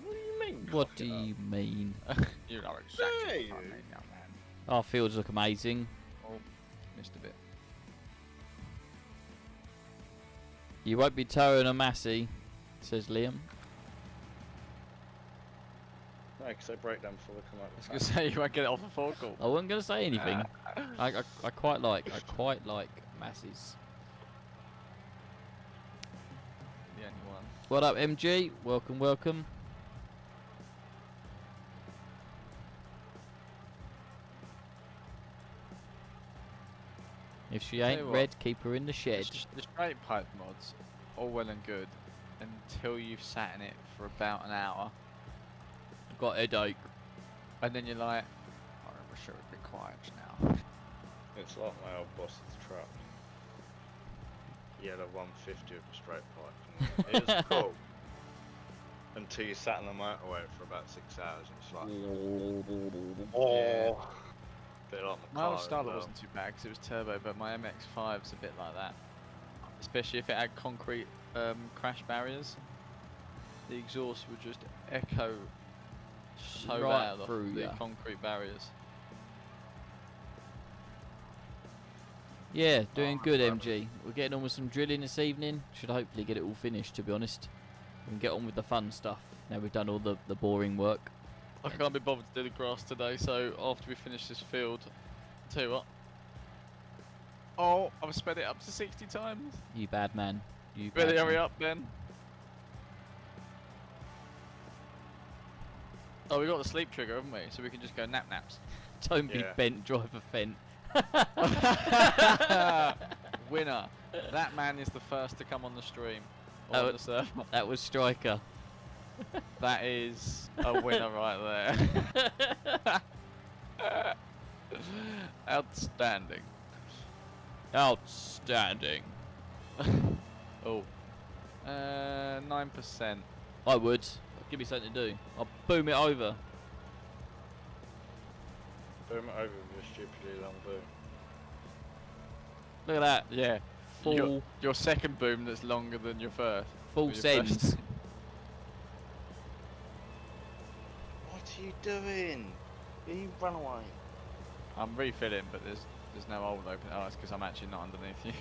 What do you mean? What cock do it up? you mean? You know exactly Hey, what I you. mean now, man. Our fields look amazing. Oh, missed a bit. You won't be towing a Massey, says Liam. No, because they break down before they come out. I was gonna say you won't get it off a forecourt. I wasn't gonna say anything. I quite like masses. The only one. What up, MG? Welcome, welcome. If she Tell ain't you what, red, keep her in the shed. The straight pipe mods, all well and good, until you've sat in it for about an hour, I've got a headache. and then you're like, I wish it would be quiet now. It's like my old boss's truck. He had a 150 with a straight pipe. And it was cool. Until you sat on the motorway for about 6 hours and it's like... Yeah. Bit like My car old as Starlet well. wasn't too bad because it was turbo, but my MX-5's a bit like that. Especially if it had concrete crash barriers. The exhaust would just echo so Right loud off through the ya. concrete barriers. Yeah, doing good, MG. We're getting on with some drilling this evening. Should hopefully get it all finished, to be honest. We can get on with the fun stuff. Now we've done all the boring work. I can't be bothered to do the grass today, so after we finish this field, tell you what. Oh, I've sped it up to 60 times. You bad man. You Better bad hurry man. up, Ben. Oh, we got the sleep trigger, haven't we? So we can just go nap naps. Don't be Yeah. bent, drive a fent. Winner. That man is the first to come on the stream. Or Oh, on the server. That was Striker. That is a winner right there. Outstanding. Outstanding. Oh. 9%. I would. Give me something to do. I'll boom it over. Boom it over with a stupidly long boom. Look at that. Yeah. Full Your second boom that's longer than your first. full Your sends. first. What are you doing? You run away. I'm refilling, but there's no hole open. Oh, it's because I'm actually not underneath you.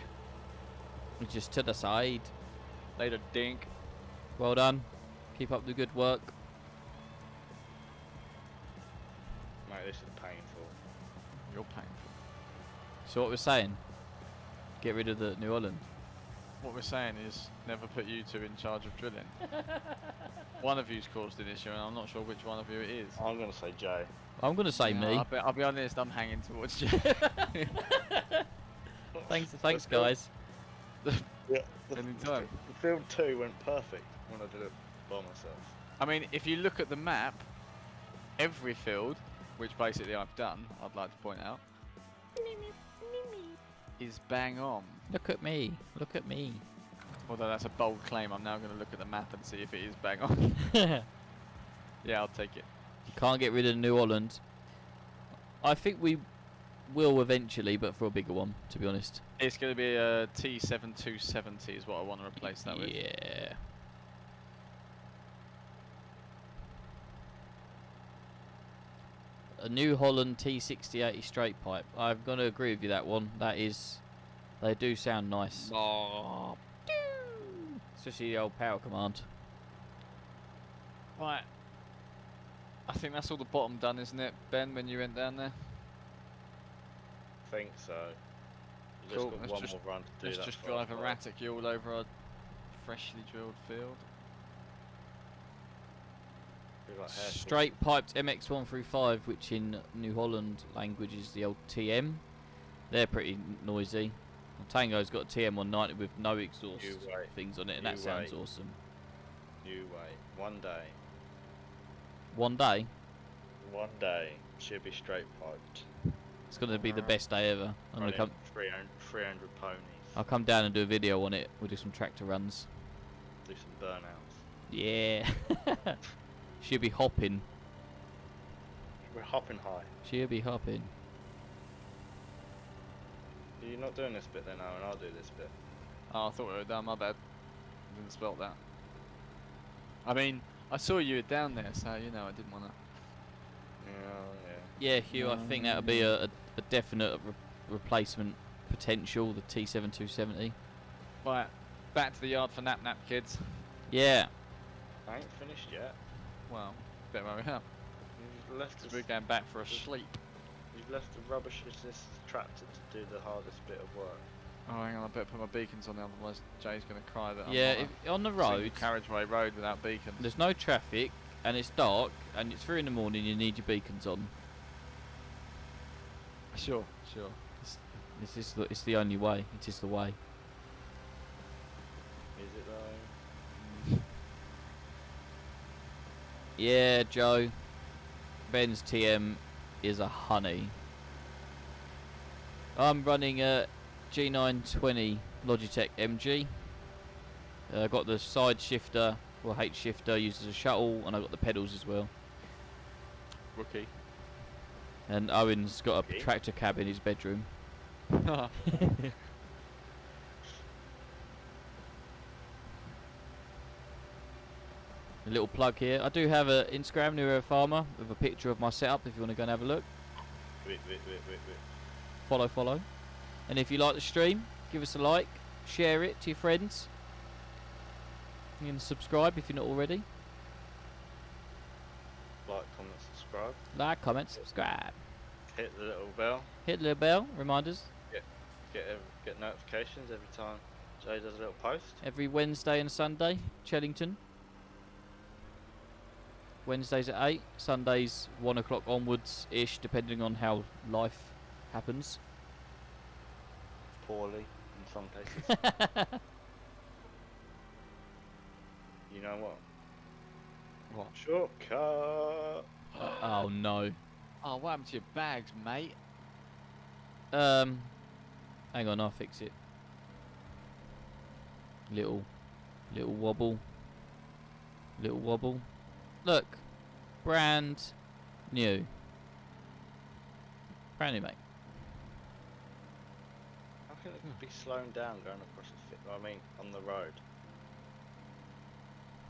Just to the side. Later, dink. Well done. Keep up the good work. Mate, this is painful. You're painful. So what we're saying? Get rid of the New Holland. What we're saying is never put you two in charge of drilling. One of you's caused an issue, and I'm not sure which one of you it is. I'm gonna say Jay. I'm gonna say Yeah, me. I'll be honest, I'm hanging towards you. Thanks guys. Yeah. Anytime. The field 2 went perfect when I did it by myself. I mean, if you look at the map, every field, which basically I've done, I'd like to point out, is bang on. Look at me. Look at me. Although that's a bold claim, I'm now going to look at the map and see if it is bang on. You Yeah, I'll take it. can't get rid of New Holland. I think we will eventually, but for a bigger one, to be honest. It's going to be a T7270 is what I want to replace that with. Yeah. A New Holland T6080 straight pipe. I'm gonna agree with you that one. That is, they do sound nice. Oh. Especially the old power command. Right. I think that's all the bottom done, isn't it, Ben, when you went down there? I think so. You Cool, just got let's one just- more run to do Let's that just first drive part. erratically all over our freshly drilled field. Be like hair Straight piped MX1 through 5, which in New Holland language is the old TM. They're pretty noisy. Tango's got a TM190 with no exhaust You wait. things on it, and You that sounds wait. awesome. You wait. One day. One day, One day. She'll be straight piped. it's gonna be the best day ever. I'm gonna Running come. 300 ponies. I'll come down and do a video on it. We'll do some tractor runs. Do some burnouts. Yeah. She'll be hopping. We're hopping high. She'll be hopping. You're not doing this bit then, Owen. I'll do this bit. Oh, I thought we were down, my bad. Didn't spell that. I mean, I saw you were down there, so, you know, I didn't want to... Yeah, Yeah, Hugh, I think that would be a definite replacement potential, the T7270. Right, back to the yard for nap kids. Yeah. I ain't finished yet. Well, better hurry up. left We're going back for a sleep. You've left the rubbish resist tractor to do the hardest bit of work. Oh, hang on, I better put my beacons on, otherwise Jay's going to cry that Yeah, I'm if, on the on a road, single carriageway road without beacons. there's no traffic and it's dark and it's 3 in the morning. You need your beacons on. Sure. It's the only way. It is the way. Is it though? Yeah, Joe. Ben's TM is a honey. I'm running a G920 Logitech MG. Got the side shifter, or H shifter, used as a shuttle, and I got the pedals as well. Rookie. And Owen's got a Okay. tractor cab in his bedroom. A little plug here. I do have an Instagram, Neuro Farmer, with a picture of my setup if you want to go and have a look. Wait. Follow. And if you like the stream, give us a like, share it to your friends. You can subscribe if you're not already. Like, comment, subscribe. Like, comment, subscribe. Hit the little bell. Hit the little bell, reminders. Get notifications every time Jay does a little post. Every Wednesday and Sunday, Chellington. Wednesdays at 8, Sundays 1 o'clock onwards-ish, depending on how life happens. Poorly, in some cases. You know what? What? Shortcut! Oh no. Oh, what happened to your bags, mate? Hang on, I'll fix it. Little wobble. Little wobble. Look, brand new. Brand new, mate. How can it be slowing down going across the on the road?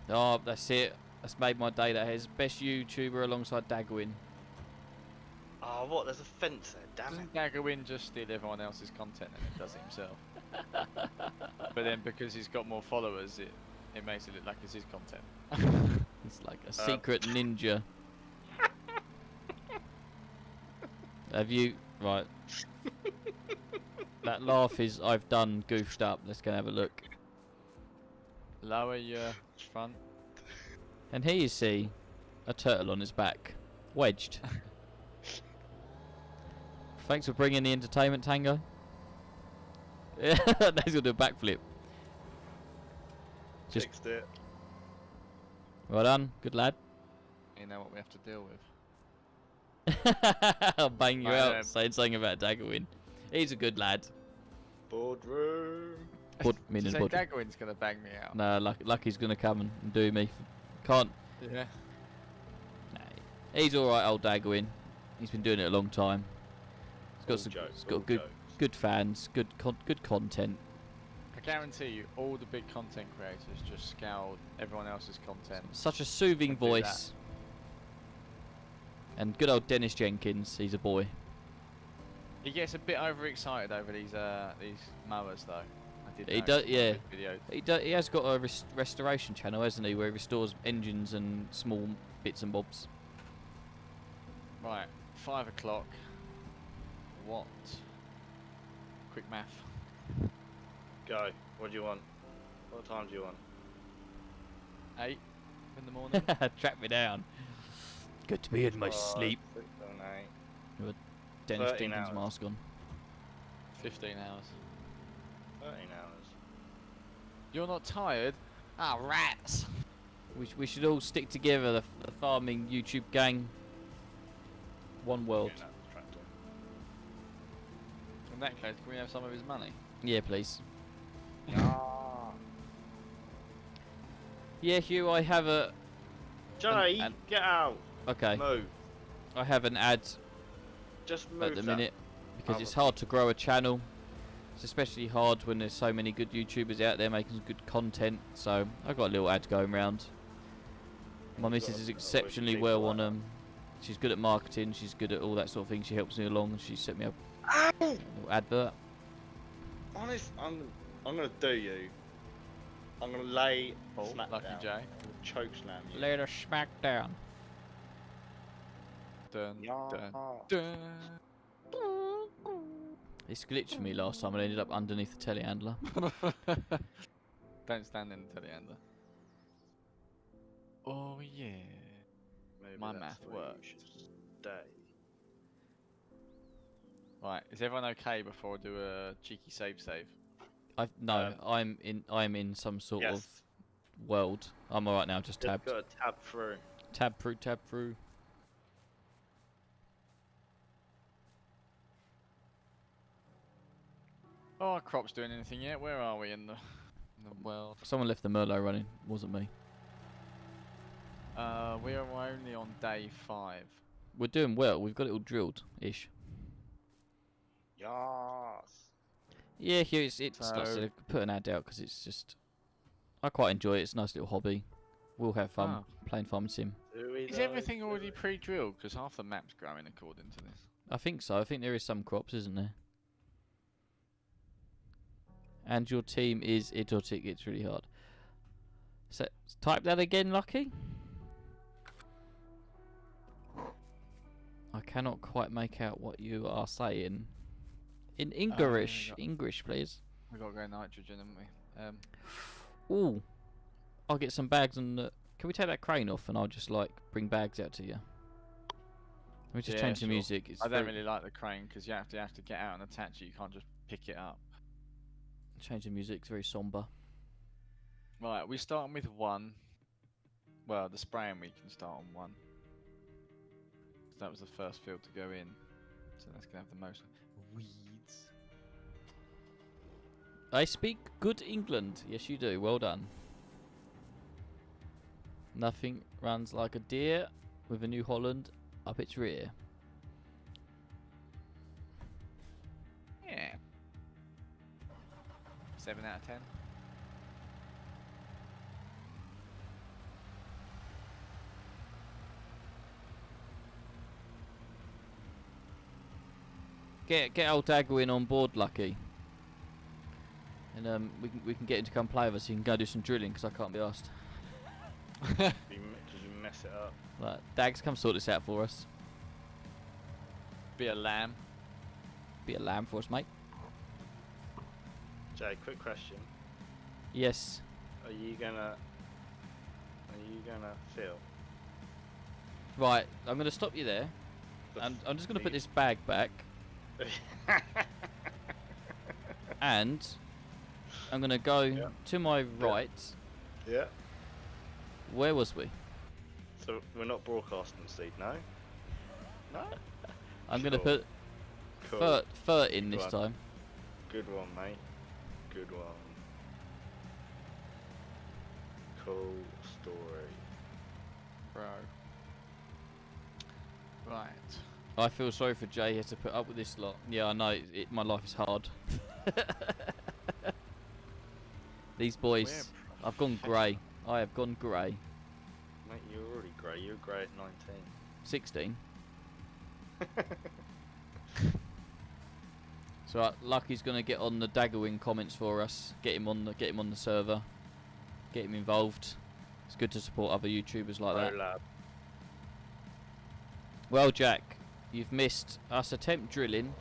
Oh, that's it. That's made my day. That is best YouTuber alongside Dagwin. Oh, what? There's a fence there, damn it. Doesn't Daggerwin just steal everyone else's content and he does it himself? But then because he's got more followers, it makes it look like it's his content. He's like a secret ninja. Have you... Right. That laugh is I've done goofed up. Let's go and have a look. Lower your front. And here you see a turtle on its back. Wedged. Thanks for bringing the entertainment, Tango. Yeah, he's gonna do a backflip. Just Fixed it. well done, good lad. You know what we have to deal with. I'll bang you Right, out saying something about Daggerwin. He's a good lad. Boardroom. Me Did and you say Bod. Daggerwin's gonna bang me out? No, Lucky's gonna come and do me. Can't. Yeah. Nah, he's all right, old Daggerwin. He's been doing it a long time. He's got good fans, good content. I guarantee you, all the big content creators just scoured everyone else's content. Such a soothing And do voice. And good old Dennis Jenkins, he's a boy. He gets a bit overexcited over these mowers, though. I did. He notice does, in yeah. the videos. He has got a restoration channel, hasn't he, where he restores engines and small bits and bobs. Right, 5 o'clock. What? Quick math. Go. What do you want? What time do you want? 8 in the morning. Track me down. Good to be in my 5, sleep. 6, 7, 8. Dennis 13 Jenkins hours. mask on. 15 hours. 13 hours. You're not tired? Ah, rats! We should all stick together, the farming YouTube gang. One world. Getting out the tractor. In that case, can we have some of his money? Yeah, please. Ah. Yeah, Hugh, I have a... Jay, and- get out. Okay, Move. I have an ad Just move at the that. minute because Oh, it's hard to grow a channel. It's especially hard when there's so many good YouTubers out there making good content. So I've got a little ad going around. My You've missus got is a exceptionally big well one. on she's good at marketing. She's good at all that sort of thing. She helps me along. She set me up Ow! a little advert. Honest, I'm gonna do you. I'm gonna lay Oh, smack lucky down. Jay. Choke slam you. Let her smack down. Dun, Yeah. dun. This glitched for me last time and I ended up underneath the telehandler. Don't stand in the telehandler. Oh yeah. Maybe My that's math where you works. should stay. Right, is everyone okay before I do a cheeky save? No, I'm in some sort of Yes. world. I'm alright now, just Just tabbed. gotta tab through. Tab through. Oh, our crop's doing anything yet? Where are we in the world? Someone left the Merlot running, wasn't me. We are only on day 5. We're doing well, we've got it all drilled-ish. Yes. Yeah, Hugh, it's like I So- said, put an ad out because it's just... I quite enjoy it, it's a nice little hobby. We'll have fun Ah. playing farming sim. Is everything already pre-drilled? Because half the map's growing according to this. I think so, I think there is some crops, isn't there? And your team is idiotic, it's really hard. So, type that again, Lucky. I cannot quite make out what you are saying. In English, got- English, please. We got to go nitrogen, haven't we? Ooh, I'll get some bags and. Can we take that crane off and I'll just like bring bags out to you? Let me just Yeah, change the sure. music. It's I don't very- really like the crane because you have to get out and attach it. You can't just pick it up. Change the music. It's very somber. Right, we're starting with 1. Well, the spraying we can start on 1. So that was the first field to go in. So that's gonna have the most weeds. I speak good England. Yes, you do. Well done. Nothing runs like a deer with a New Holland up its rear. Yeah. 7 out of 10. Get old Dagger in on board, Lucky. And we can get him to come play with us. He can go do some drilling because I can't be asked. Did you mess it up? Like, Dags, come sort this out for us. Be a lamb. Be a lamb for us, mate. Jay, quick question. Yes. Are you gonna fill? Right, I'm going to stop you there. And I'm just going to put this bag back. And I'm going to go Yeah. to my right. Yeah. Where was we? So we're not broadcasting seed, no? No? I'm going to Sure. put Cool. fert in Good this one. time. Good one, mate. Good one. Cool story. Bro. Right. I feel sorry for Jay. He has to put up with this lot. Yeah, I know. My life is hard. These boys, I've gone grey. I have gone grey. Mate, you're already grey. You're grey at 16. So Lucky's gonna get on the Daggerwing comments for us. Get him on the server. Get him involved. It's good to support other YouTubers like that. Lab. Well, Jack, you've missed us attempt drilling.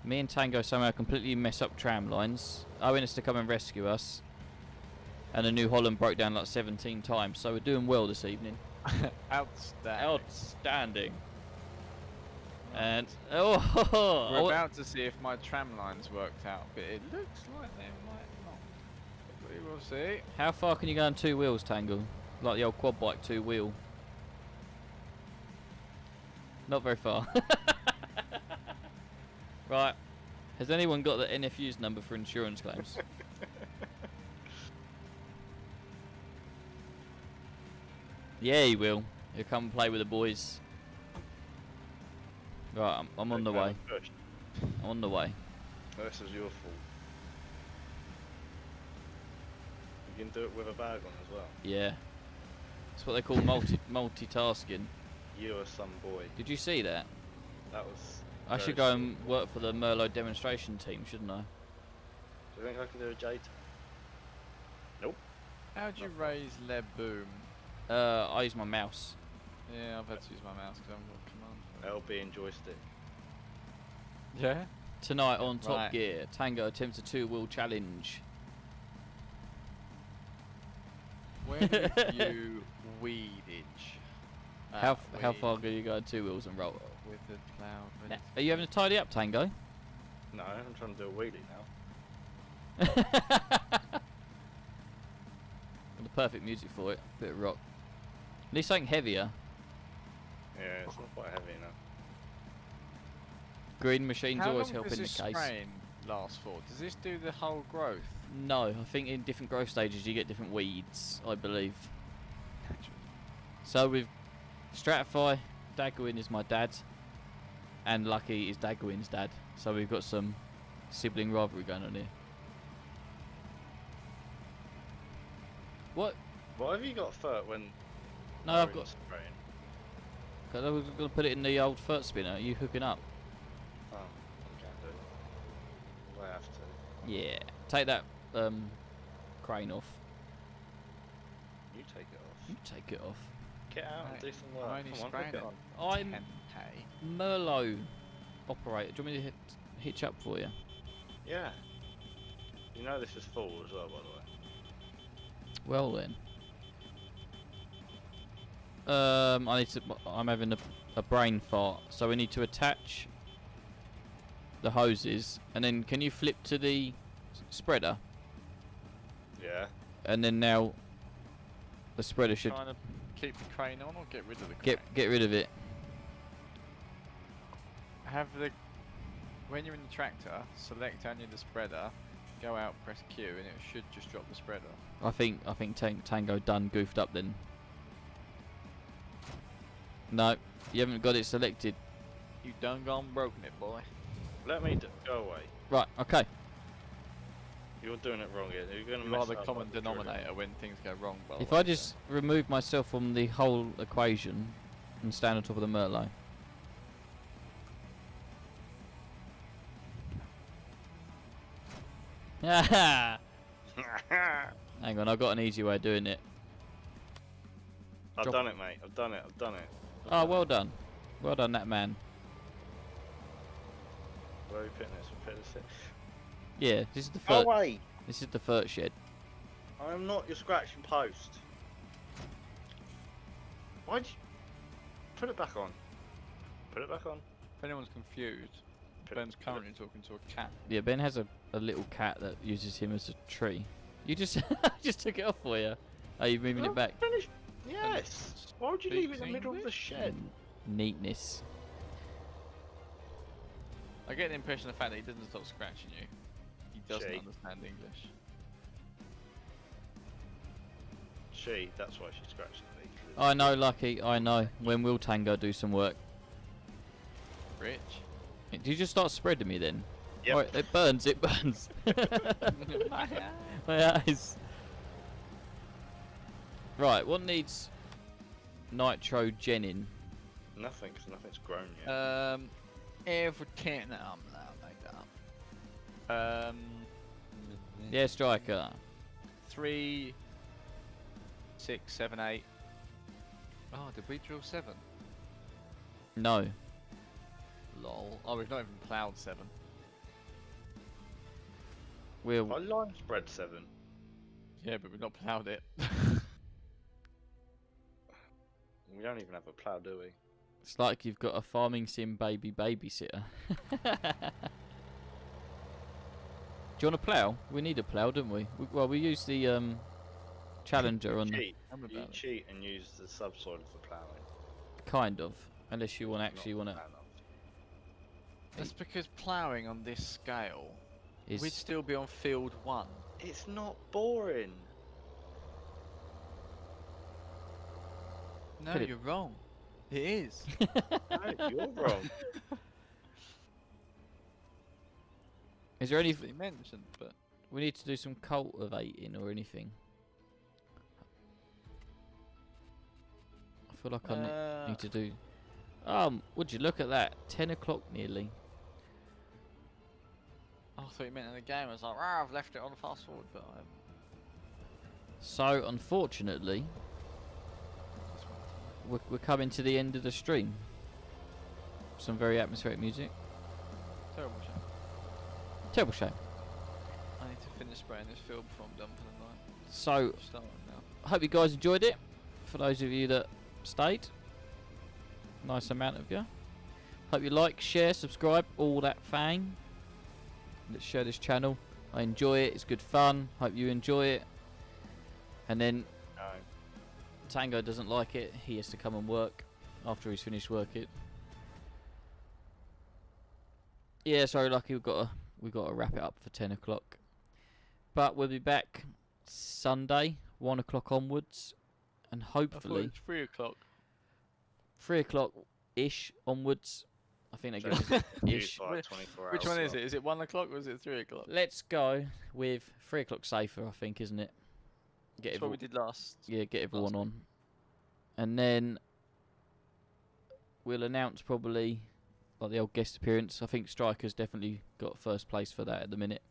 Me and Tango somehow completely mess up tram lines. Owen has to come and rescue us. And the New Holland broke down like 17 times, so we're doing well this evening. Outstanding. Outstanding. And oh, We're about to see if my tram lines worked out, but it looks like they might not. But we will see. how far can you go on 2 wheels, Tango? Like the old quad bike 2 wheel. Not very far. Right. Has anyone got the NFU's number for insurance claims? Yeah, he will. He'll come and play with the boys. Right, I'm on the way. Push. I'm on the way. This is your fault. You can do it with a bag on as well. Yeah. That's what they call multitasking. You are some boy. Did you see that? That was. I should go and work for the Merlot demonstration team, shouldn't I? Do you think I can do a J-turn? Nope. How'd you raise Le Boom? I use my mouse. Yeah, I've had to use my mouse because I haven't got command for it. LB and joystick. Yeah? Tonight on Top Right. Gear, Tango attempts a 2-wheel challenge. Where do we view weedage? How far can you go on 2 wheels and roll? With the cloud. Now, are you having to tidy up, Tango? No, I'm trying to do a wheelie now. The perfect music for it. Bit of rock. Need something heavier. Yeah, it's not quite heavy enough. Green machine's How always long helping does the this case. spraying last for? Does this do the whole growth? No, I think in different growth stages you get different weeds, I believe. So with Stratify, Dagwin is my dad, and Lucky is Dagwin's dad. So we've got some sibling rivalry going on here. What? Why have you got fert when? No, I've you're got. spraying? Cause I was gonna put it in the old fert spinner. Are you hooking up? Oh, I can do. I have to. Yeah. Take that crane off. You take it off. You take it off. Get out and Right, do some work. I'm only Come on, spraying hook it it. on. I'm 10K. Merlot operator. Do you want me to hitch up for you? Yeah. You know this is full as well, by the way. Well then. I'm having a brain fart, so we need to attach the hoses, and then can you flip to the spreader, Yeah. and then now the spreader should Trying to keep the crane on or get rid of the crane? get rid of it. When you're in the tractor, select only the spreader, go out, press Q, and it should just drop the spreader. I think Tango done goofed up then. No, you haven't got it selected. You done gone broken it, boy. Let me go away. Right, okay. You're doing it wrong here. You're going to You mess are the up common like the drill. denominator when things go wrong, by the If way, I just remove myself from the whole equation and stand on top of the Merlot. Hang on, I've got an easy way of doing it. I've Drop- done it, mate. I've done it. Oh, well done. Well done, that man. Where are we putting this? We're putting this in. Yeah, this is the Go fert. away! This is the fert shed. I am not your scratching post. Why'd you... Put it back on. Put it back on. If anyone's confused, Put Ben's it- currently talking to a cat. Yeah, Ben has a little cat that uses him as a tree. You just just took it off for you. Are you moving it back? Finished. Yes. Why would you leave it in the Speaks middle of the shed? Neatness. I get the impression of the fact that he doesn't stop scratching you. He doesn't She. understand English. That's why she scratched me. I know, Lucky. I know. When will Tango do some work? Rich. Did you just start spreading me then? Yep. Alright, it burns. It burns. My eyes. Right, what needs nitrogenin? Nothing, because nothing's grown yet. Everything. No, I'm allowed to make that up. Yeah, striker. 3, 6, 7, 8. Oh, did we drill 7? No. Lol. Oh, we've not even ploughed 7. We'll. I line spread 7. Yeah, but we've not ploughed it. We don't even have a plough, do we? It's like you've got a farming sim baby babysitter. Do you want a plough? We need a plough, don't we? Well, we use the Challenger on the Cheat. Tell me You about it. cheat and use the subsoil for ploughing. kind of, unless you want actually want to. That's because ploughing on this scale, Is we'd still be on field 1. It's not boring. No, Could it- you're wrong. It is. No, you're wrong. is there any? That's what you mentioned, but We need to do some cultivating or anything. I feel like I need to do. Would you look at that? 10 o'clock nearly. I thought you meant in the game. I was like, "Rah, I've left it on fast forward, but I haven't." So unfortunately, we're coming to the end of the stream. Some very atmospheric music. Terrible shame. Terrible shame. I need to finish spraying this field before I'm done for the night. So, Start now. I hope you guys enjoyed it. For those of you that stayed, nice amount of you. Hope you like, share, subscribe, all that thing. Let's share this channel. I enjoy it. It's good fun. Hope you enjoy it. And then No. Tango doesn't like it. He has to come and work after he's finished working. Yeah, sorry, Lucky. We've got to wrap it up for 10 o'clock. But we'll be back Sunday, 1 o'clock onwards, and I thought hopefully it's 3 o'clock. 3 o'clock ish onwards. I think they give us ish. Use like 24 Which hours one is slot. it? Is it 1 o'clock or is it 3 o'clock? Let's go with 3 o'clock safer, I think, isn't it? Get That's what we did last. Yeah, get everyone week. on. And then we'll announce probably like the old guest appearance. I think Striker's definitely got first place for that at the minute.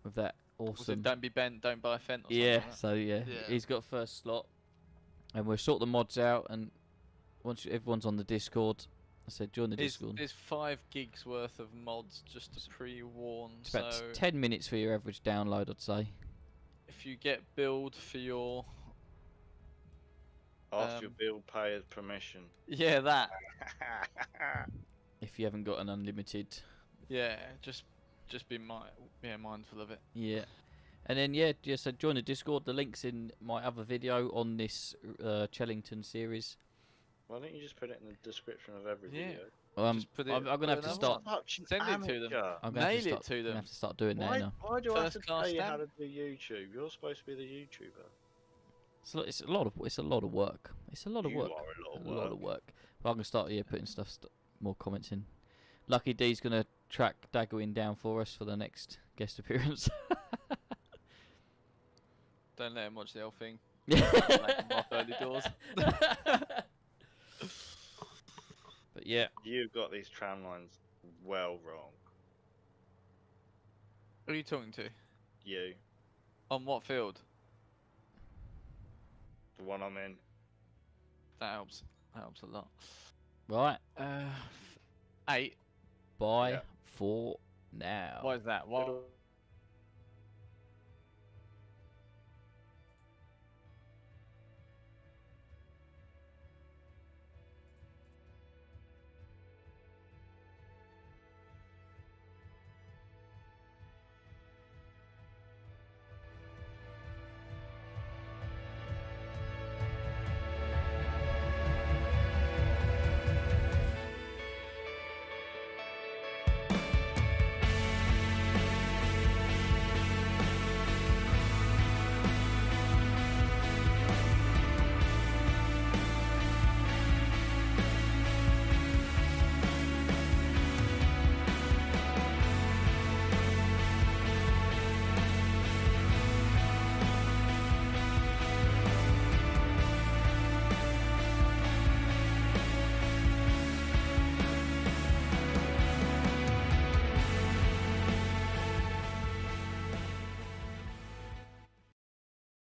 With that Was awesome. it don't be bent, don't buy a fent or something Yeah, like that? so yeah, Yeah. he's got first slot. And we'll sort the mods out, and once everyone's on the Discord, I said join the Discord. There's 5 gigs worth of mods just to pre-warn. It's about So 10 minutes for your average download, I'd say. if you get billed for your After your build payer's permission. that If you haven't got an unlimited. just be mindful of it. Yeah. And then so join the Discord. The link's in my other video on this Chellington series. Why don't you just put it in the description of every Yeah. video? Just put it- I'm gonna have put to another start. one. Fucking Send it to them. amateur. I'm gonna have to Mail it start, to I'm gonna them. have to start doing that now. Why do I have to First class tell you how to stamp. do YouTube? You're supposed to be the YouTuber. It's a lot of work. It's a lot of work. You are a lot of A lot work. of work. But I'm gonna start putting more comments in. Lucky D's gonna track Dagwin down for us for the next guest appearance. Don't let him watch the whole thing. Yeah. Like him off early doors. But yeah, You've got these tram lines well wrong. Who are you talking to? You. On what field? The one I'm in. That helps. That helps a lot. right. 8. Bye Yeah. for now. What is that? What?